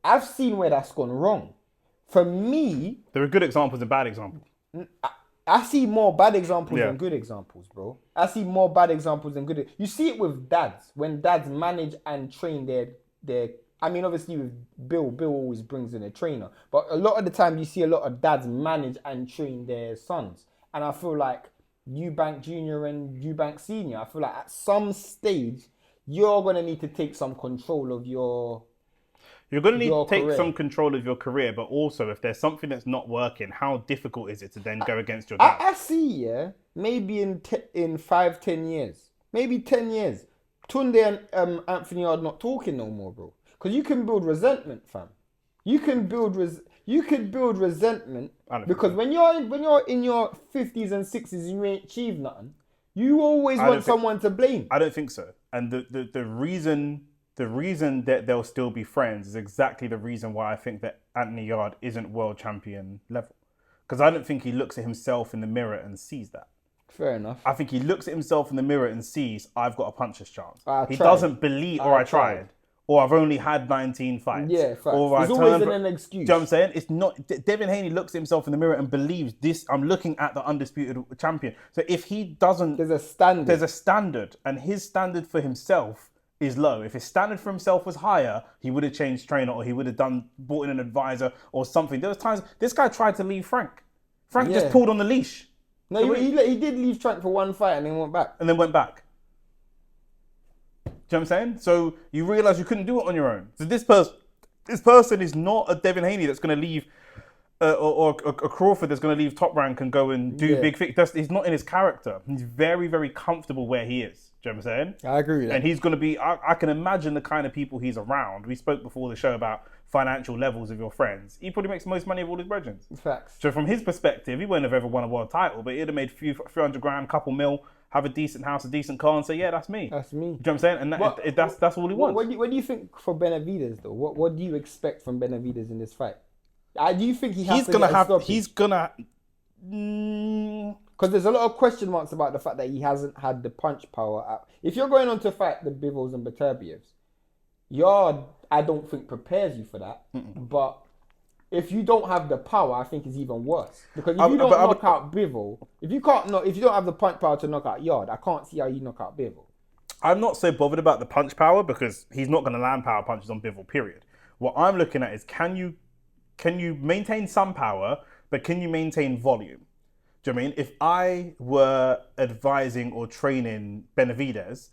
I've seen where that's gone wrong. For me... There are good examples and bad examples. I see more bad examples than good examples, bro. I see more bad examples than good. You see it with dads. When dads manage and train their I mean, obviously with Bill always brings in a trainer. But a lot of the time you see a lot of dads manage and train their sons. And I feel like Eubank Junior and Eubank Senior, I feel like at some stage, you're going to need to take some control of your... You're going to need to take some control of your career, but also if there's something that's not working, how difficult is it to then go against your dad? I see, maybe in 5-10 years, maybe 10 years, Tunde and Anthony are not talking no more, bro. Because you can build resentment, fam. You can build resentment because when you're in your 50s and 60s and you ain't achieved nothing, you always want someone to blame. I don't think so. And the reason that they'll still be friends is exactly the reason why I think that Anthony Yarde isn't world champion level. Because I don't think he looks at himself in the mirror and sees that. Fair enough. I think he looks at himself in the mirror and sees, I've got a puncher's chance. He doesn't believe, I tried. or I've only had 19 fights. Yeah, facts. Or It's always an excuse. Do you know what I'm saying? It's not. Devin Haney looks at himself in the mirror and believes this. I'm looking at the undisputed champion. So if he doesn't, There's a standard. there's a standard, and his standard for himself is low. If his standard for himself was higher, he would have changed trainer, or he would have brought in an advisor or something. There was times this guy tried to leave Frank. Frank just pulled on the leash. No, he did leave Frank for one fight and then went back. And then went back. Do you know what I'm saying? So you realise you couldn't do it on your own. So this person is not a Devin Haney that's going to leave, or a Crawford that's going to leave Top Rank and go and do big things. He's not in his character. He's very, very comfortable where he is. Do you know what I'm saying? I agree with that. And he's going to be, I can imagine the kind of people he's around. We spoke before the show about financial levels of your friends. He probably makes the most money of all his brethren. Facts. So from his perspective, he wouldn't have ever won a world title, but he'd have made a few $300,000, couple mil, have a decent house, a decent car, and say, yeah, that's me. That's me. Do you know what I'm saying? And that's all he wants. What do you think for Benavidez though? What do you expect from Benavidez in this fight? Do you think he's gonna because there's a lot of question marks about the fact that he hasn't had the punch power. If you're going on to fight the Bivol and Beterbievs, Yarde, I don't think prepares you for that. But if you don't have the power, I think it's even worse. Because if you don't knock out Bivol, if you don't have the punch power to knock out Yarde, I can't see how you knock out Bivol. I'm not so bothered about the punch power because he's not going to land power punches on Bivol, period. What I'm looking at is can you maintain some power, but can you maintain volume? Do you know what I mean? If I were advising or training Benavidez,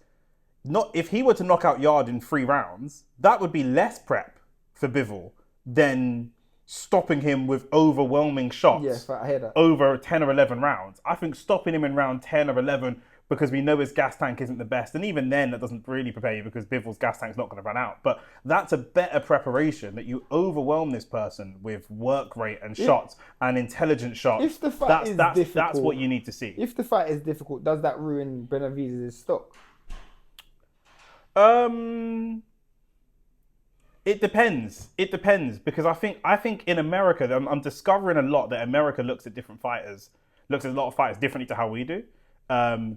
if he were to knock out Yarde in 3 rounds, that would be less prep for Bivol than stopping him with overwhelming shots. Yes, I hear that. Over 10 or 11 rounds. I think stopping him in round 10 or 11 because we know his gas tank isn't the best. And even then, that doesn't really prepare you because Bivol's gas tank's not going to run out. But that's a better preparation, that you overwhelm this person with work rate and shots and intelligent shots. If the fight is difficult, that's what you need to see. If the fight is difficult, does that ruin Benavidez's stock? It depends. It depends because I think in America, I'm discovering a lot that America looks at a lot of fighters differently to how we do.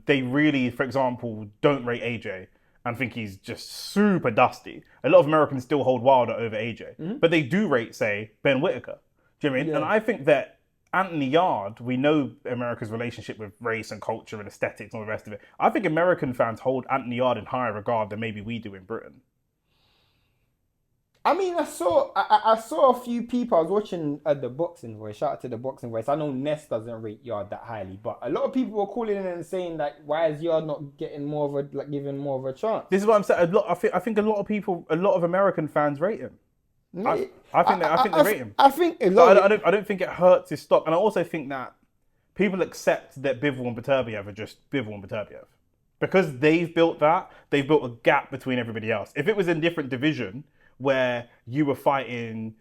They really, for example, don't rate AJ and think he's just super dusty. A lot of Americans still hold Wilder over AJ, but they do rate, say, Ben Whittaker. Do you know what I mean? Yeah. And I think that Anthony Yarde, we know America's relationship with race and culture and aesthetics and all the rest of it. I think American fans hold Anthony Yarde in higher regard than maybe we do in Britain. I mean, I saw a few people. I was watching the Boxing Voice. Shout out to the Boxing Voice. I know Ness doesn't rate Yarde that highly, but a lot of people were calling in and saying that why is Yarde not getting more of a given more of a chance? This is what I'm saying. I think a lot of American fans rate him. I think they rate him. I think a lot. I don't think it hurts his stock, and I also think that people accept that Bivol and Beterbiev are just Bivol and Beterbiev because they've built a gap between everybody else. If it was in a different division where you were fighting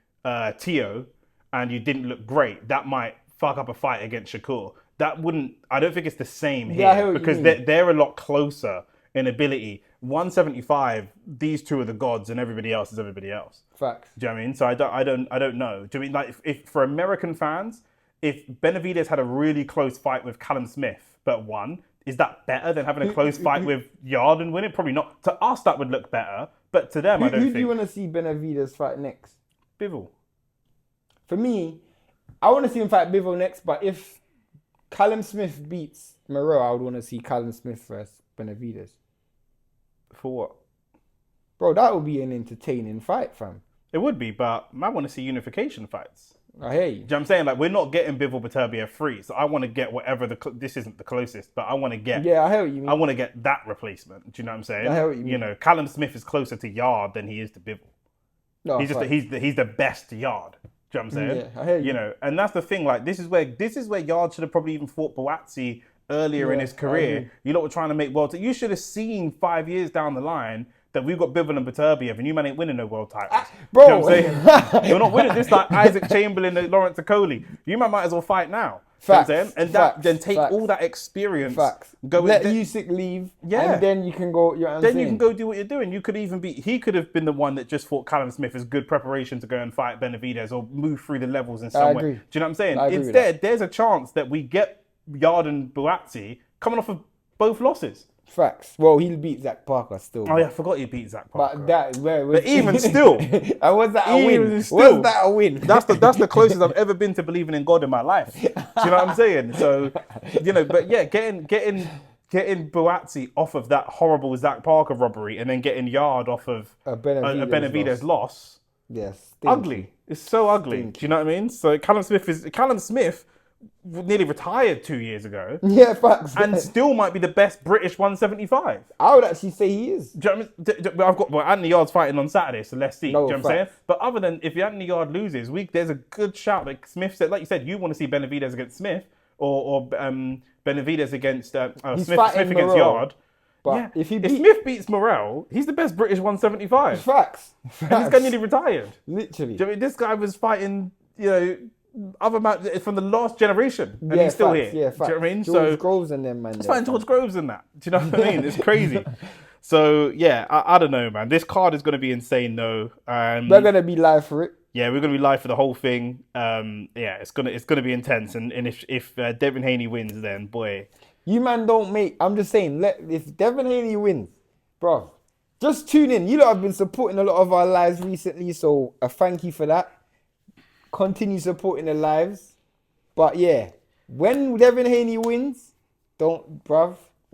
Tio and you didn't look great, that might fuck up a fight against Shakur. I don't think it's the same here because they're a lot closer in ability. 175, these two are the gods and everybody else is everybody else. Facts. Do you know what I mean? So I don't know. Do you mean like if for American fans, if Benavidez had a really close fight with Callum Smith but won, is that better than having a close fight with Yarde and winning? Probably not. To us, that would look better, but to them, I don't think. Who do you want to see Benavidez fight next? Bivol. For me, I want to see him fight Bivol next, but if Callum Smith beats Moreau, I would want to see Callum Smith versus Benavidez. For what? Bro, that would be an entertaining fight, fam. It would be, but I want to see unification fights. I hear you. Do you know what I'm saying? Like, we're not getting Bivol Beterbiev free, so I want to get whatever this isn't the closest, but I want to get. Yeah, I hear what you mean. I want to get that replacement. Do you know what I'm saying? I hear what you mean. You know, Callum Smith is closer to Yarde than he is to Bivol. No, he's the best Yarde. Do you know what I'm saying? Yeah, I hear you. You know, and that's the thing. Like, this is where Yarde should have probably even fought Boazzi earlier in his career. You lot were trying to make world. You should have seen 5 years down the line that we've got Bivol and Beterbiev, and you man ain't winning no world titles. Bro, you know what I'm saying? You're not winning this like Isaac Chamberlain and Lawrence Okoli. You man might as well fight now. Facts. You know what I'm saying? And then take all that experience. Facts. Let Usyk leave. Yeah. And then you can go. You know what I'm saying? You can go do what you're doing. You could even he could have been the one that just fought Callum Smith as good preparation to go and fight Benavidez or move through the levels in some way. Do you know what I'm saying? Instead, there's a chance that we get Yarde and Boazzi coming off of both losses. Facts. Well, he'll beat Zach Parker still. Oh yeah, I forgot he beat Zach Parker. But that where But even still, and was that a even win? still, Was that a win? that's the closest I've ever been to believing in God in my life. Do you know what I'm saying? So, but yeah, getting Buatsi off of that horrible Zach Parker robbery and then getting Yarde off of a Benavidez loss. Yes. Ugly. It's so ugly. Do you know what I mean? So Callum Smith nearly retired 2 years ago. Yeah, facts. And still might be the best British 175. I would actually say he is. Do you know what I mean? Anthony Yarde's fighting on Saturday, so let's see. No, do you know what I'm saying? But other than if Anthony Yarde loses, there's a good shout that Smith said, like you said, you want to see Benavidez against Smith or Benavidez against Smith against Yarde. But yeah. if Smith beats Morrell, he's the best British 175. Facts. And this guy nearly retired. Literally. Do you know what I mean? This guy was fighting, other man from the last generation, and he's still here. Yeah, do you know what I mean? George Groves and them, man. He's fighting George Groves and that. Do you know what I mean? It's crazy. So yeah, I don't know, man. This card is going to be insane, though. We're going to be live for it. Yeah, we're going to be live for the whole thing. It's gonna be intense. And if Devin Haney wins, then boy, you man don't make. I'm just saying, if Devin Haney wins, bro, just tune in. You lot have been supporting a lot of our lives recently, so a thank you for that. Continue supporting the lives. But yeah, when Devin Haney wins,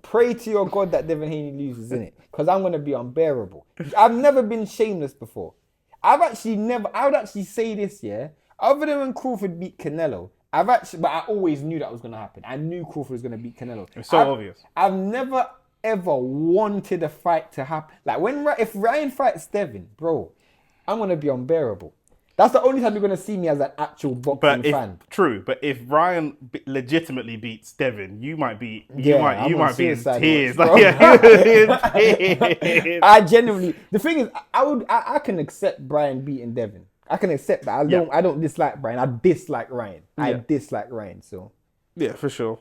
pray to your God that Devin Haney loses, innit? Because I'm going to be unbearable. I've never been shameless before. I would actually say this, yeah, other than when Crawford beat Canelo, but I always knew that was going to happen. I knew Crawford was going to beat Canelo. It's so obvious. I've never ever wanted a fight to happen. Like if Ryan fights Devin, bro, I'm going to be unbearable. That's the only time you're going to see me as an actual boxing fan. True, but if Ryan legitimately beats Devin, you might be in tears. I genuinely, the thing is, I can accept Brian beating Devin. I can accept that. I don't dislike Brian. I dislike Ryan. I dislike Ryan. So yeah, for sure.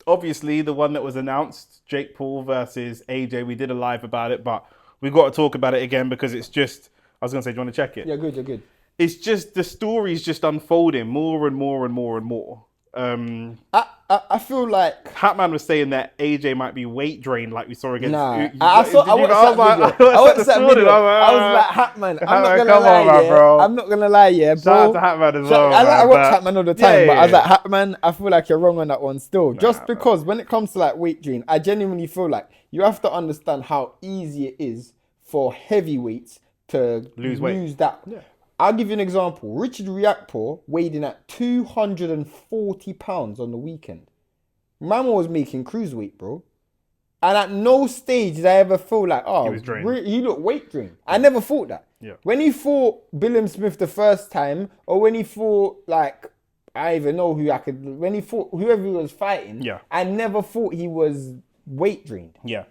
Obviously, the one that was announced, Jake Paul versus AJ. We did a live about it, but we got to talk about it again because it's just. I was going to say, do you want to check it? Yeah, good, you're good. It's just, the story's just unfolding more and more and more and more. I feel like... Hatman was saying that AJ might be weight drained like we saw against... Nah, I watched that video. I was like, Hatman, I'm not going to lie, bro. I'm not going to lie, bro. Shout out to Hatman as well, I watch Hatman all the time, but I was like, Hatman, I feel like you're wrong on that one still. Because when it comes to like weight drain, I genuinely feel like you have to understand how easy it is for heavyweights to lose that. Yeah. I'll give you an example. Richard Riakporhe weighed in at 240 pounds on the weekend. Mama was making cruiserweight, bro. And at no stage did I ever feel like, he looked weight drained. I never thought that. Yeah. When he fought Billam Smith the first time, or when he fought, like, I even know when he fought whoever he was fighting, I never thought he was weight drained. Yeah.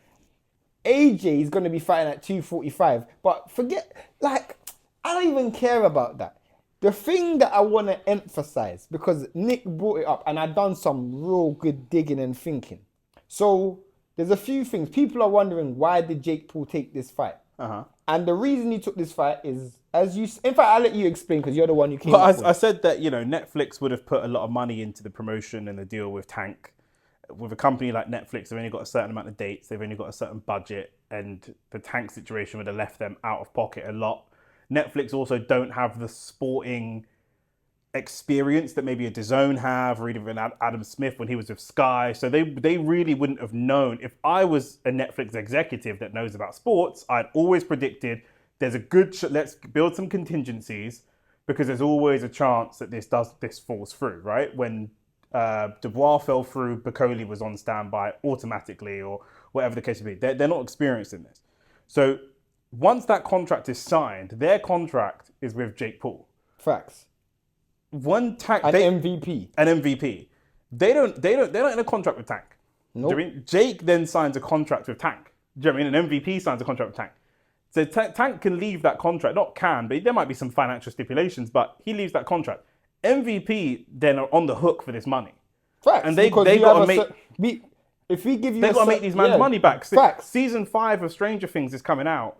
AJ is going to be fighting at 245, but forget, like, I don't even care about that. The thing that I want to emphasize, because Nick brought it up and I've done some real good digging and thinking. So there's a few things. People are wondering, why did Jake Paul take this fight? And the reason he took this fight is, in fact, I'll let you explain because you're the one who came up with. I said that, Netflix would have put a lot of money into the promotion and the deal with Tank. With a company like Netflix, they've only got a certain amount of dates, they've only got a certain budget, and the Tank situation would have left them out of pocket a lot. Netflix also don't have the sporting experience that maybe a DAZN have, or even Adam Smith when he was with Sky. So they really wouldn't have known. If I was a Netflix executive that knows about sports, I'd always predicted there's a good let's build some contingencies, because there's always a chance that this falls through, right? When Dubois fell through, Bacoli was on standby automatically, or whatever the case may be. They're not experienced in this. So once that contract is signed, their contract is with Jake Paul. Facts. MVP. They're not in a contract with Tank. Nope. Do you know what I mean? Jake then signs a contract with Tank. Do you know what I mean? An MVP signs a contract with Tank. So Tank can leave that contract. Not can, but there might be some financial stipulations, but he leaves that contract. MVP then are on the hook for this money. Facts. And they got to make... If we give you... They got to make these man's money back. Facts. Season 5 of Stranger Things is coming out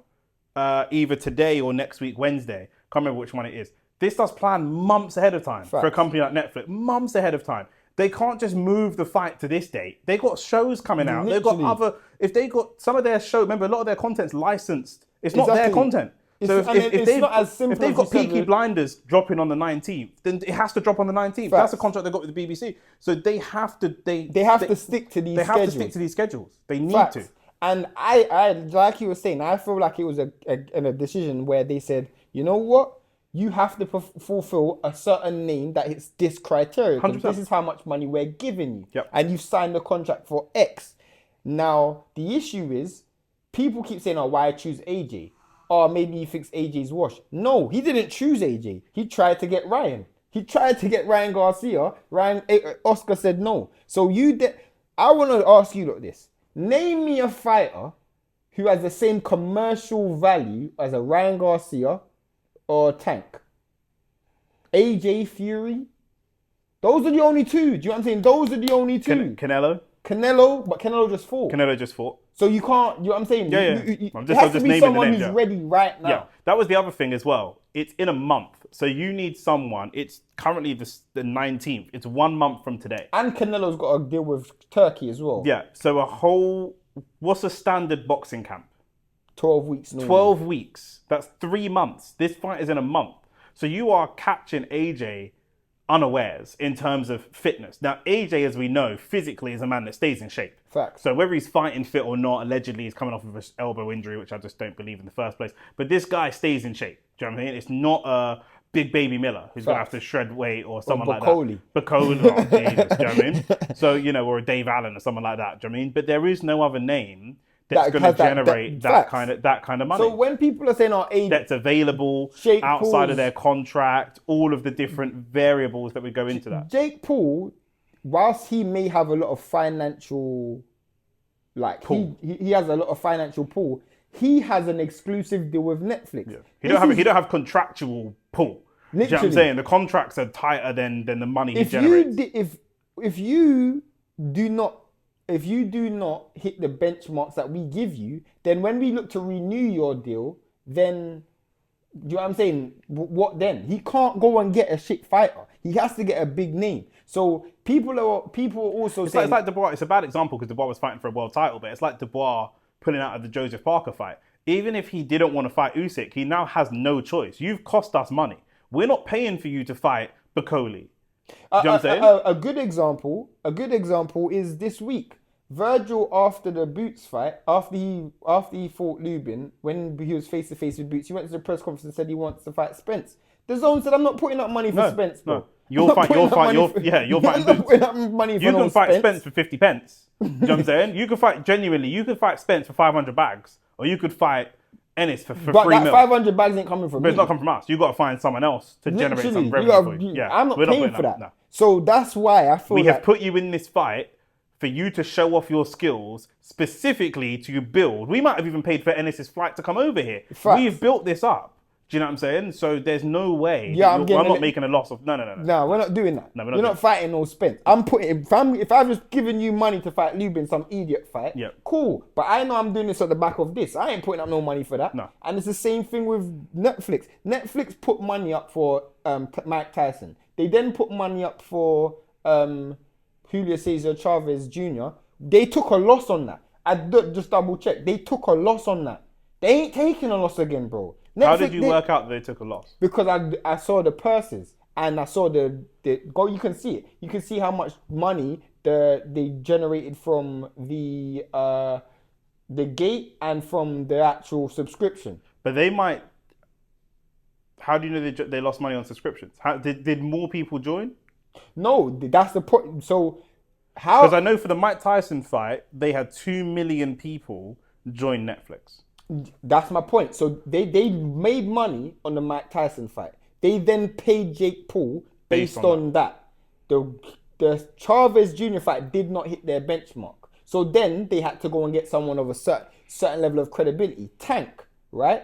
either today or next week, Wednesday. Can't remember which one it is. This does plan months ahead of time for a company like Netflix. Months ahead of time. They can't just move the fight to this date. They got shows coming out. They've got Literally. if they got some of their show, remember a lot of their content's licensed. It's not their Exactly. content. So It's not as simple if they've as got you said Peaky with- Blinders dropping on the 19th, then it has to drop on the 19th. Facts. That's the contract they got with the BBC. So they have to They have to stick to these They have to schedules. stick to these schedules. They need Facts. to. And I like you were saying, I feel like it was a decision where they said, you know what, you have to fulfill a certain name that hits this criteria. 'Cause 100%. this is how much money we're giving you. Yep. And you've signed the contract for X. Now the issue is, people keep saying, "Oh, why choose AJ? Oh, maybe he thinks AJ's washed." No, he didn't choose AJ. He tried to get Ryan. He tried to get Ryan Garcia. Oscar said no. So I want to ask you, look, this. Name me a fighter who has the same commercial value as a Ryan Garcia or Tank. AJ Fury. Those are the only two. Do you know what I'm saying? Those are the only two. Canelo Canelo, but Canelo just fought. Canelo just fought. So you can't, you know what I'm saying? Yeah. It I'm has to just be naming the someone names, who's yeah. ready right now. Yeah, that was the other thing as well. It's in a month. So you need someone. It's currently the 19th. It's 1 month from today. And Canelo's got to deal with Turkey as well. Yeah. So what's a standard boxing camp? 12 weeks. Normally. 12 weeks. That's 3 months. This fight is in a month. So you are catching AJ unawares in terms of fitness. Now, AJ, as we know, physically is a man that stays in shape. Facts. So whether he's fighting fit or not, allegedly he's coming off of an elbow injury, which I just don't believe in the first place. But this guy stays in shape. Do you know what I mean? It's not a big baby Miller who's going to have to shred weight or someone like that. Bacoli, oh, Jesus, do you know what I mean? So, or a Dave Allen or someone like that. Do you know what I mean? But there is no other name that's going to generate that kind of money. So when people are saying, "Oh, AJ," that's available outside of their contract, all of the different variables that would go into that. Jake Paul, whilst he may have a lot of financial, he has a lot of financial pull. He has an exclusive deal with Netflix. Yeah. He don't have contractual pull. Literally. Do you know what I'm saying? The contracts are tighter than the money he generates. If you do not hit the benchmarks that we give you, then when we look to renew your deal, then do you know what I'm saying? What then? He can't go and get a shit fighter. He has to get a big name. So people are also saying it's like Dubois. It's a bad example because Dubois was fighting for a world title, but it's like Dubois pulling out of the Joseph Parker fight. Even if he didn't want to fight Usyk, he now has no choice. You've cost us money. We're not paying for you to fight Bakoli. Do you know what I'm saying? A good example is this week. Virgil, after the Boots fight, after he fought Lubin, when he was face to face with Boots, he went to the press conference and said he wants to fight Spence. The Zone said, "I'm not putting up money for Spence, bro. No. You're fighting Boots. You can fight Spence for 50 pence. Do you know what I'm saying? You could fight genuinely. You could fight Spence for 500 bags, or you could fight Ennis for 3 but mil. that 500 bags ain't coming from me. But it's not coming from us. You got to find someone else to generate some revenue for you. Yeah, I'm not paying for that. No. So that's why I feel we have put you in this fight for you to show off your skills, specifically to build. We might have even paid for Ennis's flight to come over here. Facts. We've built this up. Do you know what I'm saying? So there's no way. Yeah, I'm not making a loss of. No. No, we're not doing that. No, we're not fighting no Spence. If I've just given you money to fight Lubin, some idiot fight, cool. But I know I'm doing this at the back of this. I ain't putting up no money for that. No. And it's the same thing with Netflix. Netflix put money up for Mike Tyson. They then put money up for Julio Cesar Chavez Jr. They took a loss on that. Just double check. They took a loss on that. They ain't taking a loss again, bro. Netflix, how did you work out that they took a loss? Because I saw the purses and I saw the go. You can see it. You can see how much money they generated from the gate and from the actual subscription. But they might. How do you know they lost money on subscriptions? Did more people join? No, that's the point. So how? Because I know for the Mike Tyson fight, they had 2 million people join Netflix. That's my point. So they made money on the Mike Tyson fight. They then paid Jake Paul based on that. The Chavez Jr. fight did not hit their benchmark. So then they had to go and get someone of a certain level of credibility. Tank, right?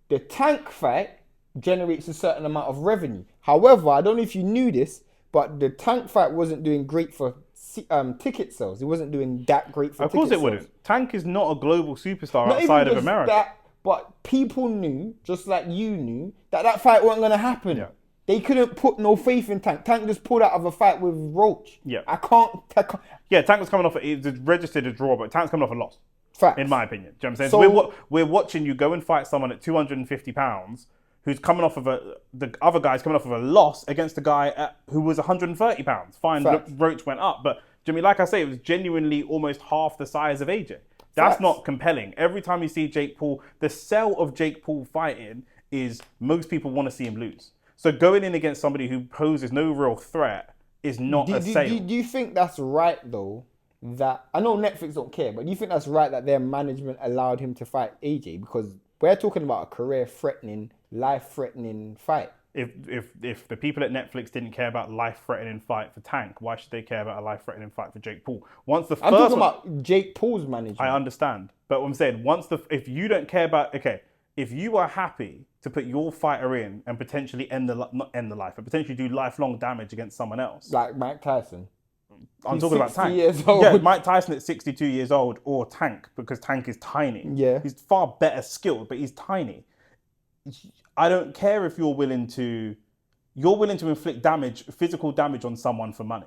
The Tank fight generates a certain amount of revenue. However, I don't know if you knew this, but the Tank fight wasn't doing great for ticket sales. It wasn't doing that great for ticket sales. Of course it wouldn't. Tank is not a global superstar outside of America. But people knew, just like you knew, that fight wasn't going to happen. Yeah. They couldn't put no faith in Tank. Tank just pulled out of a fight with Roach. Yeah. I can't. Yeah, Tank was coming off. It was registered a draw, but Tank's coming off a loss. Facts. In my opinion. Do you know what I'm saying? So we're watching you go and fight someone at 250 pounds who's coming off of the other guy's coming off of a loss against a guy who was 130 pounds. Fine, Roach went up, but Jimmy, like I say, it was genuinely almost half the size of AJ. That's not compelling. Every time you see Jake Paul, the sell of Jake Paul fighting is most people want to see him lose. So going in against somebody who poses no real threat is not a sale. Do you think that's right though? That I know Netflix don't care, but do you think that's right that their management allowed him to fight AJ? Because we're talking about a career-threatening, life-threatening fight. If the people at Netflix didn't care about life-threatening fight for Tank, why should they care about a life-threatening fight for Jake Paul? I'm talking about Jake Paul's management. I understand, but what I'm saying, if you don't care about, if you are happy to put your fighter in and potentially not end the life, but potentially do lifelong damage against someone else, like Mike Tyson. I'm talking about Tank. Years old. Yeah, Mike Tyson at 62 years old, or Tank, because Tank is tiny. Yeah. He's far better skilled, but he's tiny. I don't care if you're willing to inflict damage, physical damage on someone for money.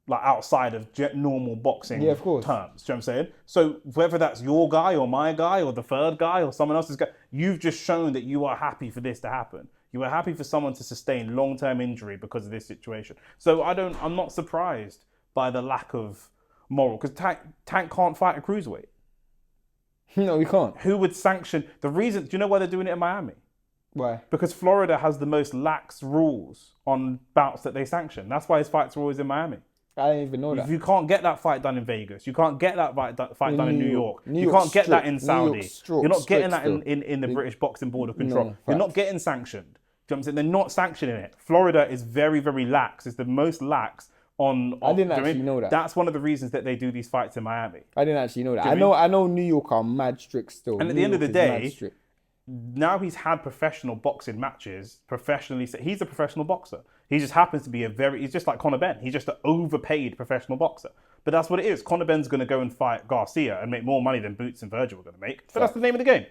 Like outside of normal boxing terms. Do you know what I'm saying? So whether that's your guy or my guy or the third guy or someone else's guy, you've just shown that you are happy for this to happen. You are happy for someone to sustain long-term injury because of this situation. So I'm not surprised by the lack of moral, because Tank can't fight a cruiserweight. No, he can't. Who would sanction the reason? Do you know why they're doing it in Miami? Why? Because Florida has the most lax rules on bouts that they sanction. That's why his fights are always in Miami. I didn't even know that. You can't get that fight done in Vegas. You can't get that fight done in New York. You can't get that in Saudi. You're not getting that in the British Boxing Board of Control. You're not getting sanctioned. Do you know what I'm saying? They're not sanctioning it. Florida is very, very lax. It's the most lax on I didn't actually know that. That's one of the reasons that they do these fights in Miami. I didn't actually know that. I know New York are mad strict still. And at the end of the day, now he's had professional boxing matches professionally. He's a professional boxer. He just happens to be he's just like Conor Benn. He's just an overpaid professional boxer. But that's what it is. Conor Benn's going to go and fight Garcia and make more money than Boots and Virgil are going to make. But that's the name of the game.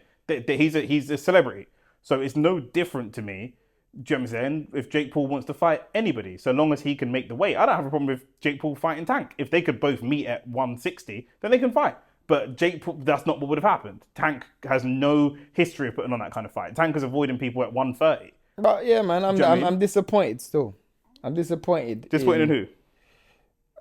He's a celebrity. So it's no different to me. Do you know what I'm saying? If Jake Paul wants to fight anybody, so long as he can make the weight. I don't have a problem with Jake Paul fighting Tank. If they could both meet at 160, then they can fight. But Jake Paul, that's not what would have happened. Tank has no history of putting on that kind of fight. Tank is avoiding people at 130. But yeah, man, I'm disappointed still. I'm disappointed. Disappointed in who?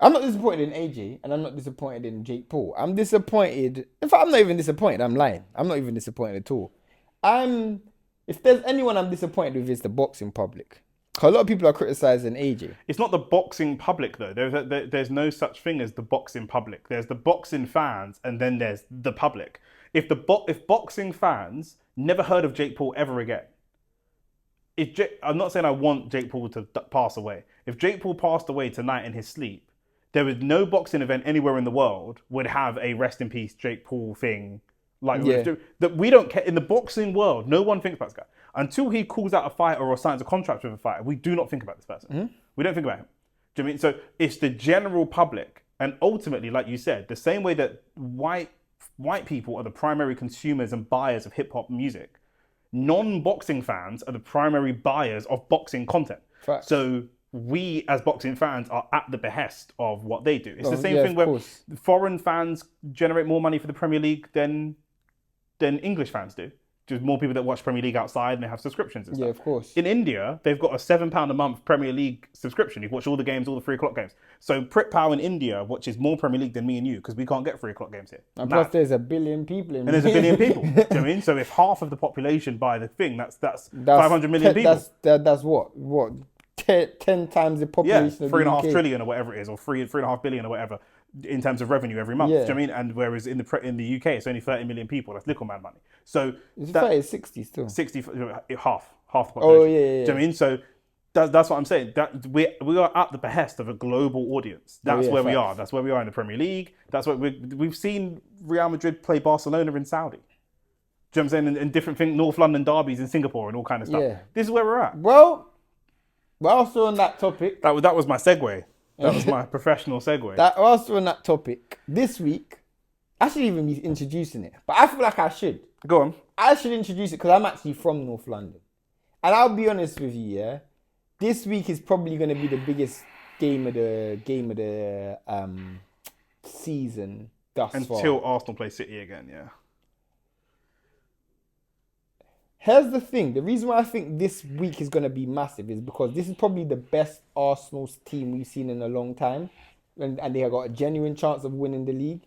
I'm not disappointed in AJ, and I'm not disappointed in Jake Paul. I'm disappointed. In fact, I'm not even disappointed. I'm lying. I'm not even disappointed at all. If there's anyone I'm disappointed with, it's the boxing public. A lot of people are criticizing AJ. It's not the boxing public though. There's no such thing as the boxing public. There's the boxing fans, and then there's the public. If boxing fans never heard of Jake Paul ever again, I'm not saying I want Jake Paul to pass away. If Jake Paul passed away tonight in his sleep, there was no boxing event anywhere in the world would have a rest in peace Jake Paul thing. That we don't care in the boxing world. No one thinks about this guy until he calls out a fighter or signs a contract with a fighter. We do not think about this person. Mm-hmm. We don't think about him. Do you know what I mean? So it's the general public, and ultimately, like you said, the same way that white people are the primary consumers and buyers of hip hop music, non-boxing fans are the primary buyers of boxing content. Fact. So we as boxing fans are at the behest of what they do. It's the same thing where foreign fans generate more money for the Premier League than English fans do. Just more people that watch Premier League outside and they have subscriptions and stuff. Yeah, of course. In India, they've got a £7 a month Premier League subscription. You watch all the games, all the 3 o'clock games. So Prit Pow in India watches more Premier League than me and you because we can't get 3 o'clock games here. And plus there's a billion people in India. And there's a billion people. Do you know what I mean? So if half of the population buy the thing, that's 500 million people. That's what? 10 times the population of the UK. 3.5 trillion or whatever it is, or 3.5 billion or whatever in terms of revenue every month. Do you know what I mean? And whereas in the UK it's only 30 million people. That's little man money. So it's 60 still. 60, half the population. Oh yeah. Do you know what I mean? So that's what I'm saying. That we are at the behest of a global audience. That's where we are. That's where we are in the Premier League. That's what we've seen Real Madrid play Barcelona in Saudi. Do you know what I'm saying? And different things, North London derbies in Singapore and all kind of stuff. Yeah. This is where we're at. Well, also on that topic. That was my segue. That was my professional segue. Also on that topic, this week, I shouldn't even be introducing it, but I feel like I should. Go on. I should introduce it because I'm actually from North London. And I'll be honest with you, yeah. this week is probably going to be the biggest game of the season thus far. Until Arsenal play City again, yeah. Here's the thing. The reason why I think this week is going to be massive is because this is probably the best Arsenal team we've seen in a long time. And they have got a genuine chance of winning the league.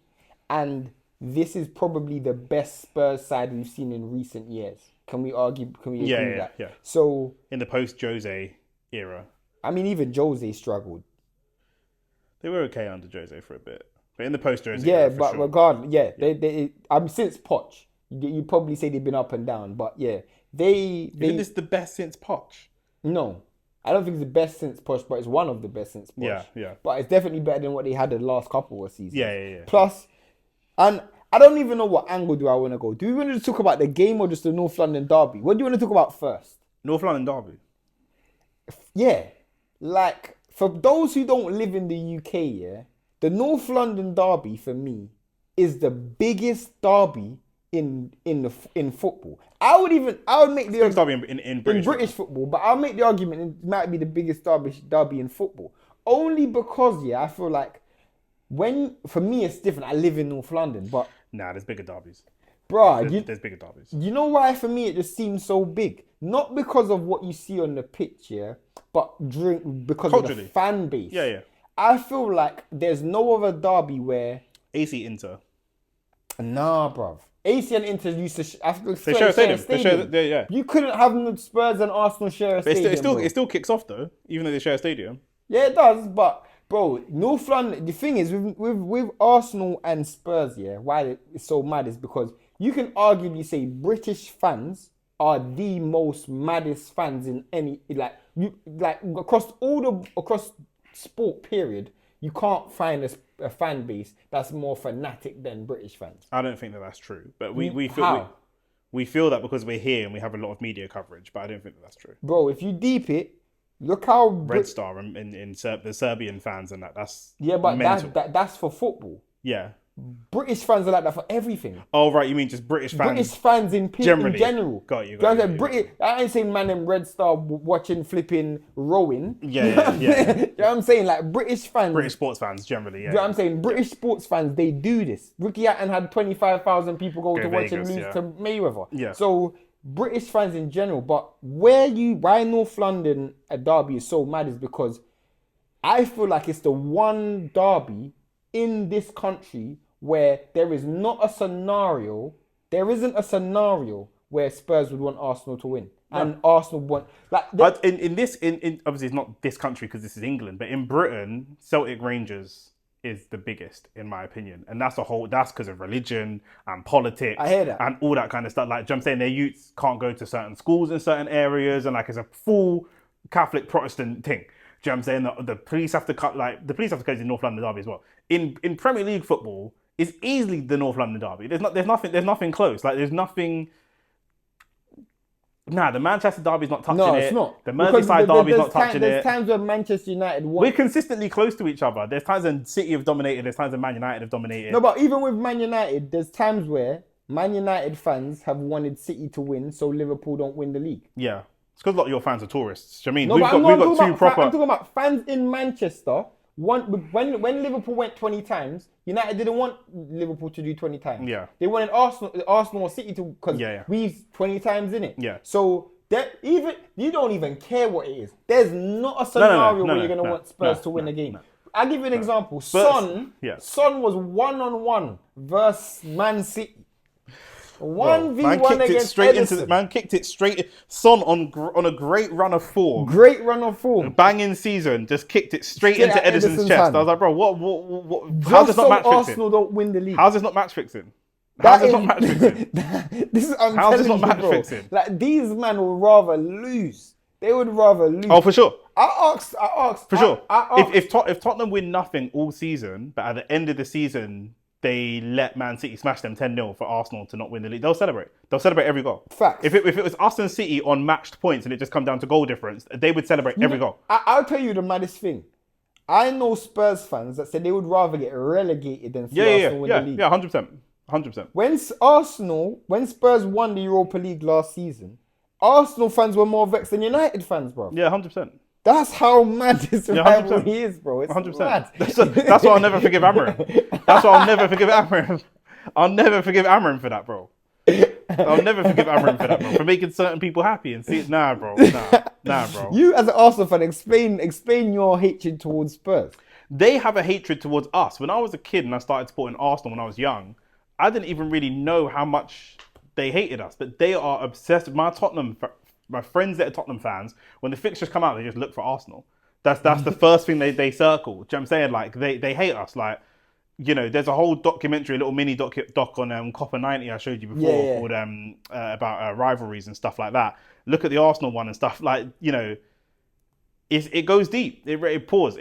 And this is probably the best Spurs side we've seen in recent years. Can we argue? Can we agree with that? Yeah. So in the post-Jose era. I mean, even Jose struggled. They were okay under Jose for a bit. But in the post-Jose Yeah, era, but sure. regardless, I'm since Poch. You probably say they've been up and down, but yeah, they. Isn't this the best since Poch? No, I don't think it's the best since Poch, but it's one of the best since Poch. Yeah. But it's definitely better than what they had the last couple of seasons. Yeah. Plus, and I don't even know what angle do I want to go. Do we want to talk about the game or just the North London derby? What do you want to talk about first? North London derby. Yeah, like for those who don't live in the UK, yeah, the North London derby for me is the biggest derby in football. I would make the argument in British football, but I'll make the argument it might be the biggest derby in football. Only because I feel like for me it's different. I live in North London, but there's bigger derbies. Bruh, there's bigger derbies. You know why for me it just seems so big? Not because of what you see on the pitch, but because of the fan base. Yeah. I feel like there's no other derby where AC Inter. Nah, bruv. AC and Inter used to they share a stadium. Yeah. You couldn't have Spurs and Arsenal share a stadium. It still kicks off though, even though they share a stadium. Yeah, it does. But bro, North London. The thing is with Arsenal and Spurs, why it's so mad is because you can arguably say British fans are the most maddest fans in any across sport period. You can't find a fan base that's more fanatic than British fans. I don't think that's true, but we feel that because we're here and we have a lot of media coverage. But I don't think that's true, bro. If you deep it, look how Red Star in the Serbian fans and that's but mental. That's for football. Yeah. British fans are like that for everything. Oh right, you mean just British fans? British fans in general. Got you. I ain't saying man in Red Star watching flipping rowing. Yeah. You know what I'm saying? Like British fans. British sports fans generally, yeah. You know what I'm saying? British sports fans, they do this. Ricky Hatton had 25,000 people go to watch him lose to Mayweather. Yeah. So British fans in general, but why North London a derby is so mad is because I feel like it's the one derby in this country where there isn't a scenario where Spurs would want Arsenal to win. No. And Arsenal want but in obviously it's not this country because this is England, but in Britain, Celtic Rangers is the biggest in my opinion. And that's because of religion and politics. I hear that. And all that kind of stuff. Like I'm saying their youths can't go to certain schools in certain areas and it's a full Catholic Protestant thing. Do you know what I'm saying? The police have to cut the police have to go to North London derby as well. In Premier League football, it's easily the North London derby. There's nothing close. There's nothing. Nah, the Manchester derby's not touching it. No, it's not. The Merseyside derby's not touching it. There's times where Manchester United won. We're consistently close to each other. There's times when City have dominated. There's times when Man United have dominated. No, but even with Man United, there's times where Man United fans have wanted City to win, so Liverpool don't win the league. Yeah, it's because a lot of your fans are tourists. Do you know No, what I mean? We've got two proper. I'm talking about fans in Manchester. When Liverpool went 20 times, United didn't want Liverpool to do 20 times. Yeah. They wanted Arsenal or City to, because we've 20 times in it. Yeah. So you don't even care what it is. There's not a scenario where you're going to want Spurs to win a game. I'll give you an example. Son was 1-on-1 versus Man City. 1v1 against Edison. Man kicked it straight. Son on a great run of form. A banging season. Just kicked it straight into Edison's chest. Hand. I was like, bro, what? How's this not match fixing? Arsenal don't win the league. How's this not match fixing? How's this not match fixing? How's this not match fixing? Like these men would rather lose. They would rather lose. Oh, for sure. I asked. For sure. If Tottenham win nothing all season, but at the end of the season they let Man City smash them 10-0 for Arsenal to not win the league, they'll celebrate. They'll celebrate every goal. Facts. If it was us and City on matched points and it just come down to goal difference, they would celebrate every goal. I'll tell you the maddest thing. I know Spurs fans that said they would rather get relegated than see Arsenal win the league. Yeah, 100%. When Spurs won the Europa League last season, Arsenal fans were more vexed than United fans, bro. Yeah, 100%. That's how mad this Yeah, 100%. rivalry is, bro. It's 100%. mad. That's why I'll never forgive Amarim. That's why I'll never forgive Amarim. I'll never forgive Amarim for that, bro. I'll never forgive Amarim for that, bro. For making certain people happy and see, nah, bro. Nah, bro. You as an Arsenal fan, explain your hatred towards Spurs. They have a hatred towards us. When I was a kid and I started supporting Arsenal when I was young, I didn't even really know how much they hated us. But they are obsessed. My friends that are Tottenham fans, when the fixtures come out, they just look for Arsenal. That's the first thing they circle. Do you know what I'm saying? Like, they hate us. Like, you know, there's a whole documentary, a little mini doc on Copper 90 I showed you before called about rivalries and stuff like that. Look at the Arsenal one and stuff. Like, you know, it goes deep. It runs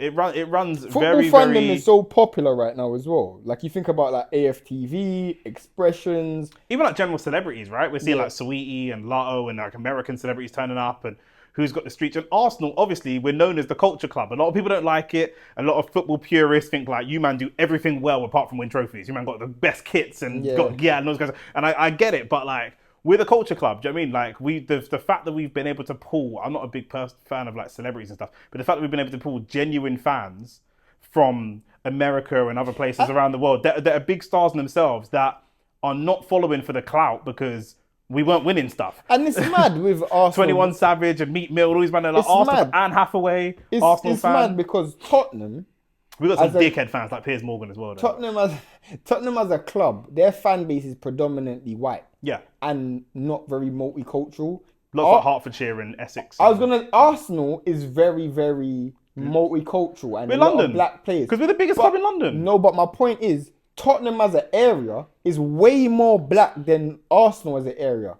Football very, fandom very... is so popular right now as well. Like, you think about like AFTV, Expressions. Even like general celebrities, right? We're seeing like Saweetie and Lotto and like American celebrities turning up and who's got the streets. And Arsenal, obviously, we're known as the culture club. A lot of people don't like it. A lot of football purists think like, you man do everything well apart from win trophies. You man got the best kits and and those guys. And I get it, but like, we're the culture club. Do you know what I mean? Like, the fact that we've been able to pull, I'm not a big fan of like celebrities and stuff, but the fact that we've been able to pull genuine fans from America and other places around the world that are big stars in themselves that are not following for the clout because we weren't winning stuff. And it's mad with Arsenal. 21 Savage and Meat Mill, all these men are like Arsenal, Anne Hathaway, Arsenal it's fan. mad because Tottenham... We got some dickhead fans like Piers Morgan as well. Though. Tottenham as a club, their fan base is predominantly white. Yeah. And not very multicultural. Lots of Hertfordshire and Essex. Arsenal is very, very multicultural. And we're a lot London. of black players. Because we're the biggest club in London. No, but my point is, Tottenham as an area is way more black than Arsenal as an area.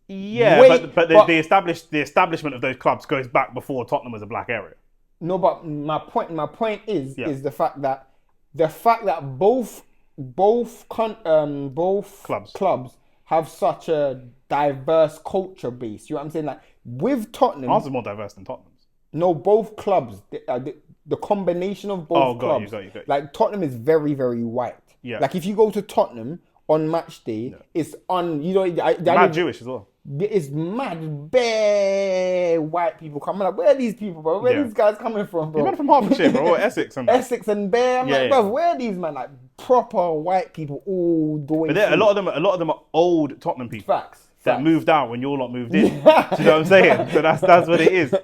Yeah, but the establishment of those clubs goes back before Tottenham was a black area. No, but my point is the fact that both clubs have such a diverse culture base. You know what I'm saying? Like with Tottenham, Ours is more diverse than Tottenham's. No, both clubs, the combination of both clubs. Got you. Like Tottenham is very, very white. Yeah. Like if you go to Tottenham on match day, it's on. You know, mad Jewish as well. It's mad, bare white people coming up. Where are these people, bro? Where are these guys coming from, bro? You're from Hertfordshire, bro, or Essex and Essex and Bear. I'm like, bro, where are these man? Like proper white people all the way. But a lot of them are old Tottenham people. Facts. That moved out when you all lot moved in. Do you know what I'm saying? So that's what it is.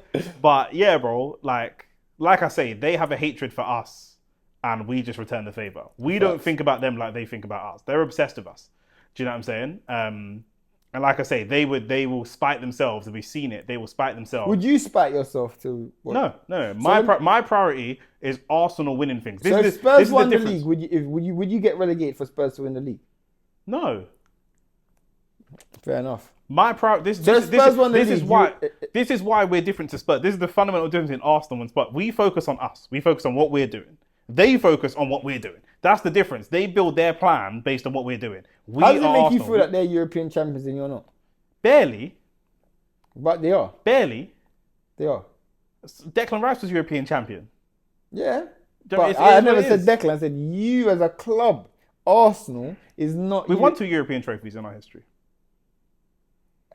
But yeah, bro, like I say, they have a hatred for us, and we just return the favor. We don't think about them like they think about us. They're obsessed with us. Do you know what I'm saying? And like I say, they will spite themselves. If we've seen it, they will spite themselves. Would you spite yourself too? No. My priority is Arsenal winning things. So if Spurs won the league, would you get relegated for Spurs to win the league? No. Fair enough. This is why we're different to Spurs. This is the fundamental difference in Arsenal and Spurs. We focus on us. We focus on what we're doing. They focus on what we're doing. That's the difference. They build their plan based on what we're doing. How does it make you feel that they're European champions and you're not? Barely. But they are. Barely. They are. Declan Rice was European champion. Yeah. But I never said Declan. I said you as a club. Arsenal is not... We've won 2 European trophies in our history.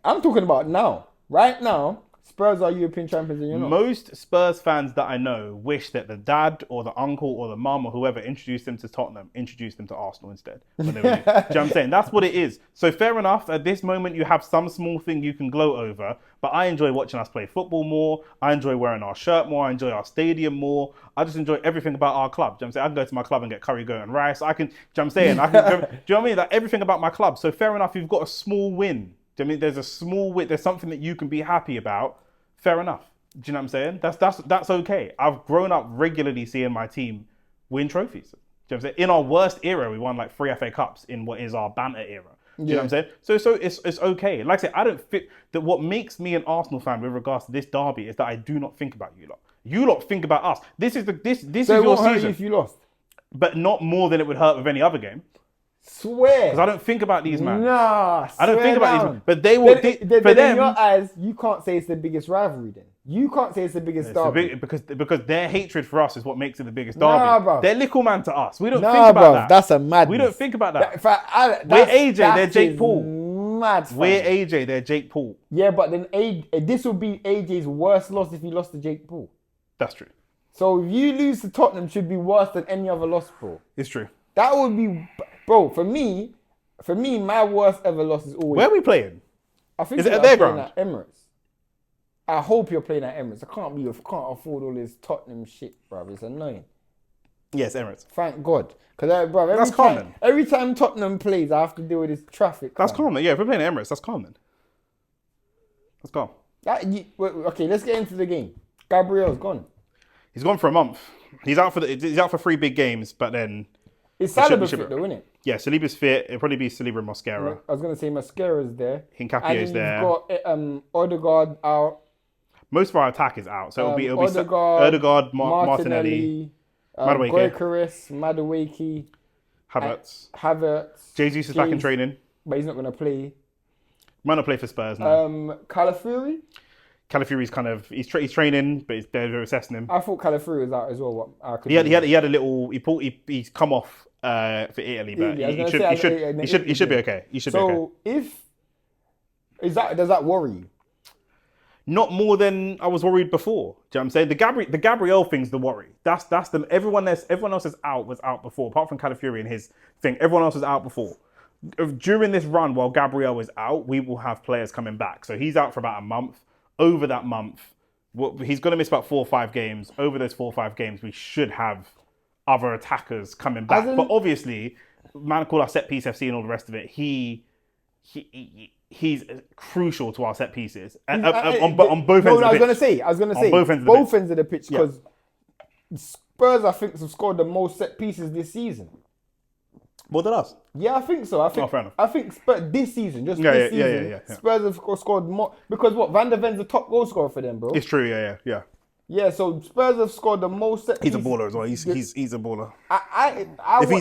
I'm talking about now. Right now, Spurs are European champions and you're not. Most Spurs fans that I know wish that the dad or the uncle or the mum or whoever introduced them to Tottenham introduced them to Arsenal instead. When they were new. Do you know what I'm saying? That's what it is. So fair enough, at this moment you have some small thing you can gloat over, but I enjoy watching us play football more. I enjoy wearing our shirt more. I enjoy our stadium more. I just enjoy everything about our club. Do you know what I'm saying? I can go to my club and get curry goat and rice. I can, do you know what I'm saying? Do you know what I mean? Like everything about my club. So fair enough, you've got a small win. Do you know what I mean? There's a small win. There's something that you can be happy about. Fair enough. Do you know what I'm saying? That's okay. I've grown up regularly seeing my team win trophies. Do you know what I'm saying? In our worst era, we won like 3 FA Cups in what is our banter era. Do you know what I'm saying? So it's okay. Like I said, I don't fit that. What makes me an Arsenal fan with regards to this derby is that I do not think about you lot. You lot think about us. This is your season. If you lost, but not more than it would hurt with any other game. Swear. Because I don't think about these man. Nah, I don't think about these man. But they will. For them, in your eyes, you can't say it's the biggest rivalry then. You can't say it's the biggest derby. Because their hatred for us is what makes it the biggest derby. Nah, bro. They're little man to us. We don't think about that. That's a madness. We don't think about that. We're AJ, they're Jake Paul. Mad. We're AJ, they're Jake Paul. Yeah, but then this would be AJ's worst loss if he lost to Jake Paul. That's true. So if you lose to Tottenham, it should be worse than any other loss, bro. It's true. That would be, bro. For me, my worst ever loss is always. Where are we playing? I think Is it you're at their playing ground? at Emirates. I hope you're playing at Emirates. I can't afford all this Tottenham shit, bro. It's annoying. Yes, Emirates. Thank God. Because, bro, That's calm, then. every time Tottenham plays, I have to deal with this traffic. That's calm, then. Yeah, if we're playing at Emirates, that's calm, then. That's calm. Okay, let's get into the game. Gabriel's gone. He's gone for a month. He's out for 3 big games, but then... It's Saliba fit, though, isn't it? Yeah, Saliba's fit. It'll probably be Saliba and Mosquera. I was going to say Mascara's there. Hincapie's there. You've got Odegaard out. Most of our attack is out, so it'll be Odegaard, Martinelli, Madueke, Goykaris, Madueke, Havertz. Jesus is back in training, but he's not going to play. Might not play for Spurs now. Calafiori. Calafiori's kind of he's training, but they're assessing him. I thought Calafiori was out as well. He had a little. He's come off for Italy, but he should be okay. He should be okay. Does that worry you? Not more than I was worried before. Do you know what I'm saying? The Gabriel thing's the worry. That's the everyone else is out was out before, apart from Calafiori and his thing. Everyone else was out before. During this run, while Gabriel is out, we will have players coming back. So he's out for about a month. Over that month, he's going to miss about 4 or 5 games. Over those 4 or 5 games, we should have other attackers coming back. But obviously, man called our set piece FC and all the rest of it. He's crucial to our set pieces on both ends. I was going to say both ends of the pitch because Spurs, I think, have scored the most set pieces this season. More than us? Yeah, I think so. I think Spurs this season, this season, Spurs have scored more because Van der Ven's the top goal scorer for them, bro. It's true. Yeah. Yeah, so Spurs have scored the most set pieces. He's a baller as well. He's a baller.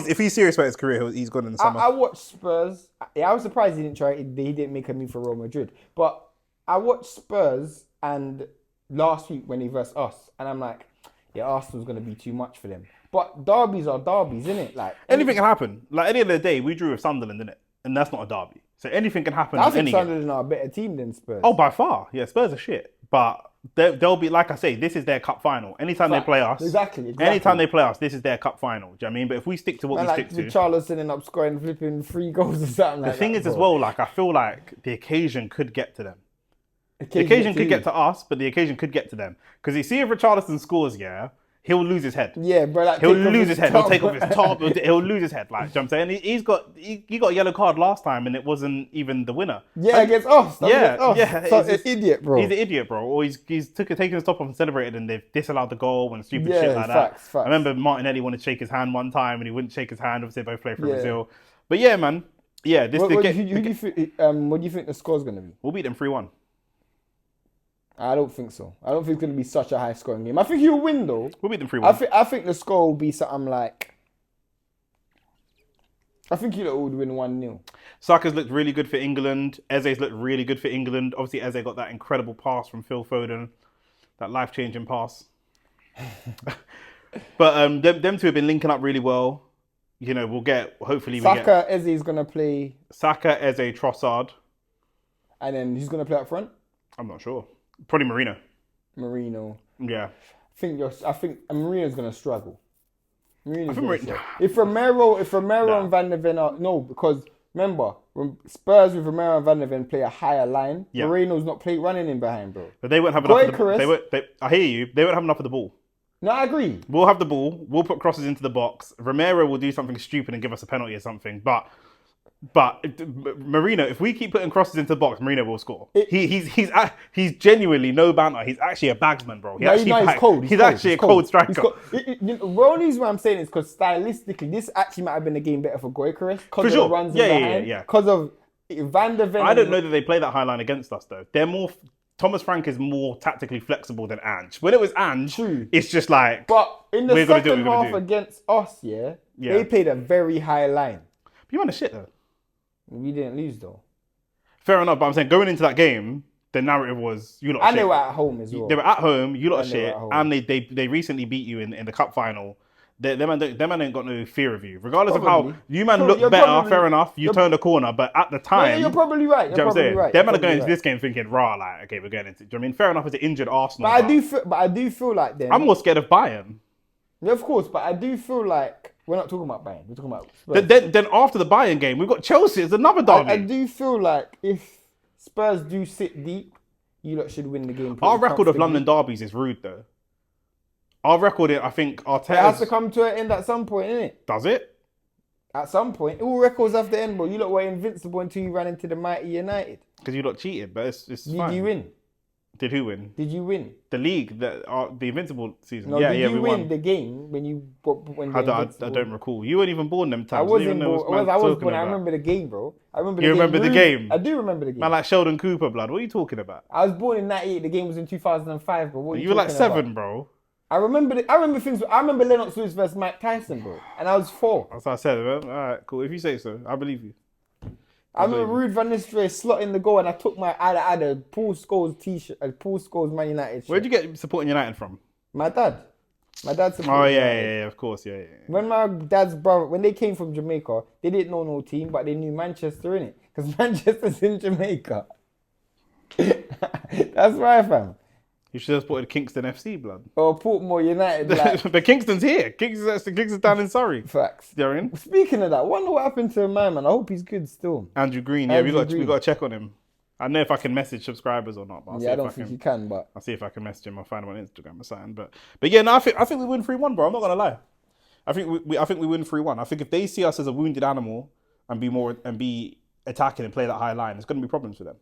If he's serious about his career, he's gone in the summer. I watched Spurs. I was surprised he didn't try. He didn't make a move for Real Madrid. But I watched Spurs and last week when he versed us, and I'm like, yeah, Arsenal's going to be too much for them. But derbies are derbies, isn't it? Like anything can happen. Like any other day, we drew with Sunderland, innit? And that's not a derby. So anything can happen. I think Sunderland are a better team than Spurs. Oh, by far. Yeah, Spurs are shit. But they'll be, like I say, this is their cup final. Anytime they play us. Exactly. Anytime they play us, this is their cup final. Do you know what I mean? But if we stick to what we stick to. Richarlison ending up scoring flipping 3 goals or something like that. The thing is as well, like I feel like the occasion could get to them. The occasion could get to us, but the occasion could get to them. Because you see if Richarlison scores, he'll lose his head. Yeah, bro. He'll lose his head. He'll take off his top. He'll lose his head. Like, do you know what I'm saying? He got a yellow card last time and it wasn't even the winner. Yeah, against us. Yeah. So an idiot, bro. He's an idiot, bro. Or he's taken his top off and celebrated and they've disallowed the goal and stupid shit like that. Facts. I remember Martinelli wanted to shake his hand one time and he wouldn't shake his hand. Obviously, they both play for Brazil. But yeah, man. Yeah, what do you think the score's going to be? We'll beat them 3-1. I don't think so. I don't think it's going to be such a high-scoring game. I think he'll win, though. We'll beat them 3-1. I think the score will be something like... I think you would win 1-0. Saka's looked really good for England. Eze's looked really good for England. Obviously, Eze got that incredible pass from Phil Foden. That life-changing pass. But them two have been linking up really well. You know, Saka, Eze's going to play... Saka, Eze, Trossard. And then who's going to play up front? I'm not sure. Probably Marino. Yeah. I think Marino's going to struggle. If Romero and Van der Ven are... No, because remember, Spurs with Romero and Van der Ven play a higher line. Yeah. Moreno's not running in behind, bro. But they won't have enough of the... I hear you. They won't have enough of the ball. No, I agree. We'll have the ball. We'll put crosses into the box. Romero will do something stupid and give us a penalty or something. But Marino, if we keep putting crosses into the box, Marino will score. He's genuinely no banter. He's actually a bagsman, bro. He's cold. He's actually a cold striker. The only reason why I'm saying is because stylistically, this actually might have been a game better for Goykaris. For sure. Runs behind. Because of Van der Ven. I don't know that they play that high line against us though. They're more. Thomas Frank is more tactically flexible than Ange. When it was Ange, it's just like. But in the second half against us, they played a very high line. But you want to shit though. We didn't lose though. Fair enough, but I'm saying going into that game, the narrative was you lot. And shit. They were at home as well. They were at home. You lot shit, and they recently beat you in the cup final. Them man ain't got no fear of you. Regardless of Probably. how you man Probably- look you're better, probably- fair enough, you turned the corner, but at the Yeah, time... you're probably right. Do you know what I'm saying? Right. Them man are You're going probably into this game thinking, rah, like, okay, we're going into... Do you know what I mean? Fair enough, it's an injured Arsenal. But I do feel like them. I'm more scared of Bayern. Yeah, of course, but I do feel like we're not talking about Bayern. We're talking about Spurs. Then after the Bayern game, we've got Chelsea. It's another derby. I do feel like if Spurs do sit deep, you lot should win the game. Our record of comfortably. London derbies is rude, though. Our record, I think, It has to Arteta's... come to an end at some point, innit? Does it? At some point. All records have to end, bro. You lot were invincible until you ran into the mighty United. Because you lot cheated, but it's Did fine. you win? Did who win? Did you win? The league, the Invincible season. No, yeah, did yeah, you we win won. the game when you when I the don't Invincible- recall. You weren't even born them times. I You wasn't even know born. what man's I was talking born. I about. remember the game, bro. I remember. You remember the game? I do remember the game. Man, like Sheldon Cooper, blood. What are you talking about? I was born in '98. The game was in 2005, bro. What are You were like talking about? 7, bro. I remember things. I remember Lennox Lewis versus Mike Tyson, bro, and I was 4. That's what I said, man. All right, cool. If you say so, I believe you. I remember Ruud van Nistelrooy slotting the goal, and I took I had a Paul Scholes t-shirt, a Paul Scholes Man United shirt. Where'd you get supporting United from? My dad. My dad supported Oh, United. yeah, of course, yeah. When my dad's brother, when they came from Jamaica, they didn't know no team, but they knew Manchester, innit? Because Manchester's in Jamaica. That's right, fam. You should have supported Kingston FC, blood. Or Portmore United, like, But Kingston's here. Kingston's down in Surrey. facts. You know what I mean? Speaking of that, wonder what happened to my man. I hope he's good still. Andrew Green, yeah, we Andrew got Green. to check on him. I don't know if I can message subscribers or not, but I'll see Yeah, I if don't I think can. you can, but I'll see if I can message him. I'll find him on Instagram or something. But yeah, no, I think we win 3-1, bro. I'm not gonna lie. I think we win 3-1. I think if they see us as a wounded animal and be attacking and play that high line, there's gonna be problems for them.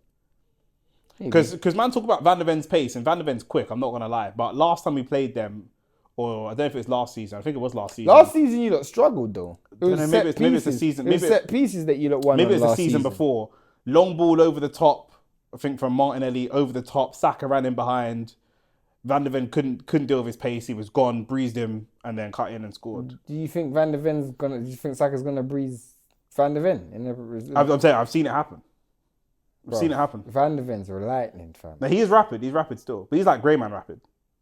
Because man talk about Van der Ven's pace, and Van der Ven's quick. I'm not gonna lie, but last time we played them, or I don't know if it was last season. I think it was last season. last season you lot struggled though. It was know, set maybe it's the pieces. season- It was maybe set pieces that you lot won. Maybe on it's the last season before. Long ball over the top. I think from Martinelli over the top. Saka ran in behind. Van der Ven couldn't deal with his pace. He was gone, breezed him, and then cut in and scored. Do you think Van der Ven's gonna? Do you think Saka's gonna breeze Van der Ven? I'm saying I've seen it happen. I've seen it happen. Van der Ven's are lightning, fam. Now he is rapid. He's rapid still, but he's like Greyman rapid.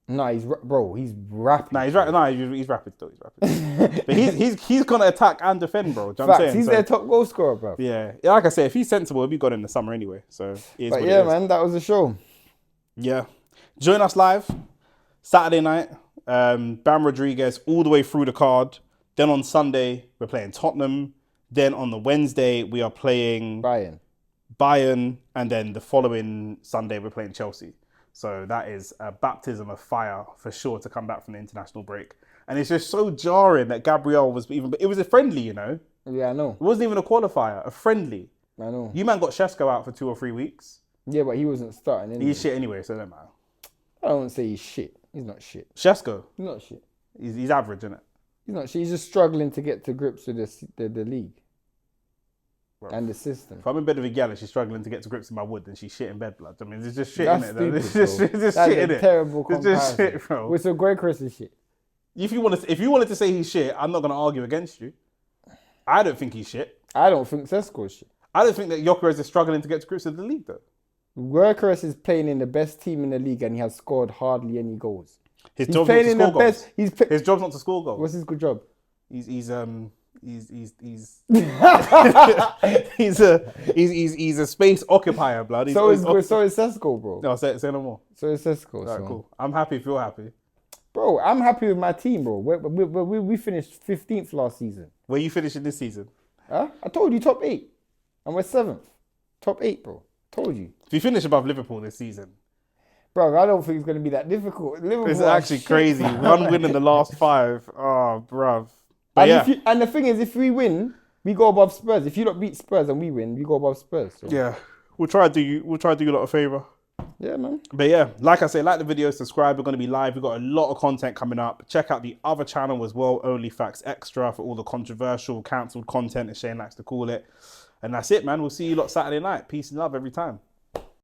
No, he's rapid. Nah, he's he's rapid still. He's rapid. But he's gonna attack and defend, bro. Do you know what I'm Facts. saying? He's So, their top goal scorer, bro. yeah, like I said, if he's sensible, he'll be gone in the summer anyway. So it is But what yeah, it is. man, that was the show. Yeah. Join us live Saturday night. Bam Rodriguez all the way through the card. Then on Sunday, we're playing Tottenham. Then on the Wednesday, we are playing Bayern. And then the following Sunday, we're playing Chelsea. So that is a baptism of fire for sure to come back from the international break. And it's just so jarring that Gabriel was but it was a friendly, you know. Yeah, I know. It wasn't even a qualifier, a friendly. I know. You man got Shesko out for 2 or 3 weeks. Yeah, but he wasn't starting. Anyway. He's shit anyway, so it don't matter. I don't say he's shit. He's not shit. Shesko, He's not shit. he's average, isn't it? He's not shit. He's just struggling to get to grips with the league and the system. If I'm in bed with a gal and she's struggling to get to grips with my wood, then she's shit in bed, blood. I mean, it's just shit That's in it. Though. stupid, It's just bro. That's shit in a it. terrible It's just comparison. shit, bro. With some great Chris is shit. If you wanted to say he's shit, I'm not gonna argue against you. I don't think he's shit. I don't think Sesko is shit. I don't think that Gyökeres is struggling to get to grips with the league though. Gyökeres is playing in the best team in the league and he has scored hardly any goals. His He's job's not playing to in score the goals. best. His job's not to score goals. What's his good job? He's he's a space occupier, blood. So is Sesko, bro. No, say no more. So is Sesko. All right, so. cool. I'm happy if you're happy. Bro, I'm happy with my team, bro. We finished 15th last season. Where you finishing this season? Huh? I told you top 8. And we're 7th. Top 8, bro. Told you. If you finish above Liverpool this season, Bro, I don't think it's going to be that difficult. Liverpool it's are actually shit, crazy. man. 1 win in the last 5. Oh, bruv. But And, yeah. and the thing is, if we win, we go above Spurs. If you don't beat Spurs and we win, we go above Spurs. So. Yeah. We'll try to do you a lot of favour. Yeah, man. But yeah, like I say, like the video, subscribe. We're going to be live. We've got a lot of content coming up. Check out the other channel as well, OnlyFacts Extra, for all the controversial, cancelled content, as Shane likes to call it. And that's it, man. We'll see you lot Saturday night. Peace and love every time.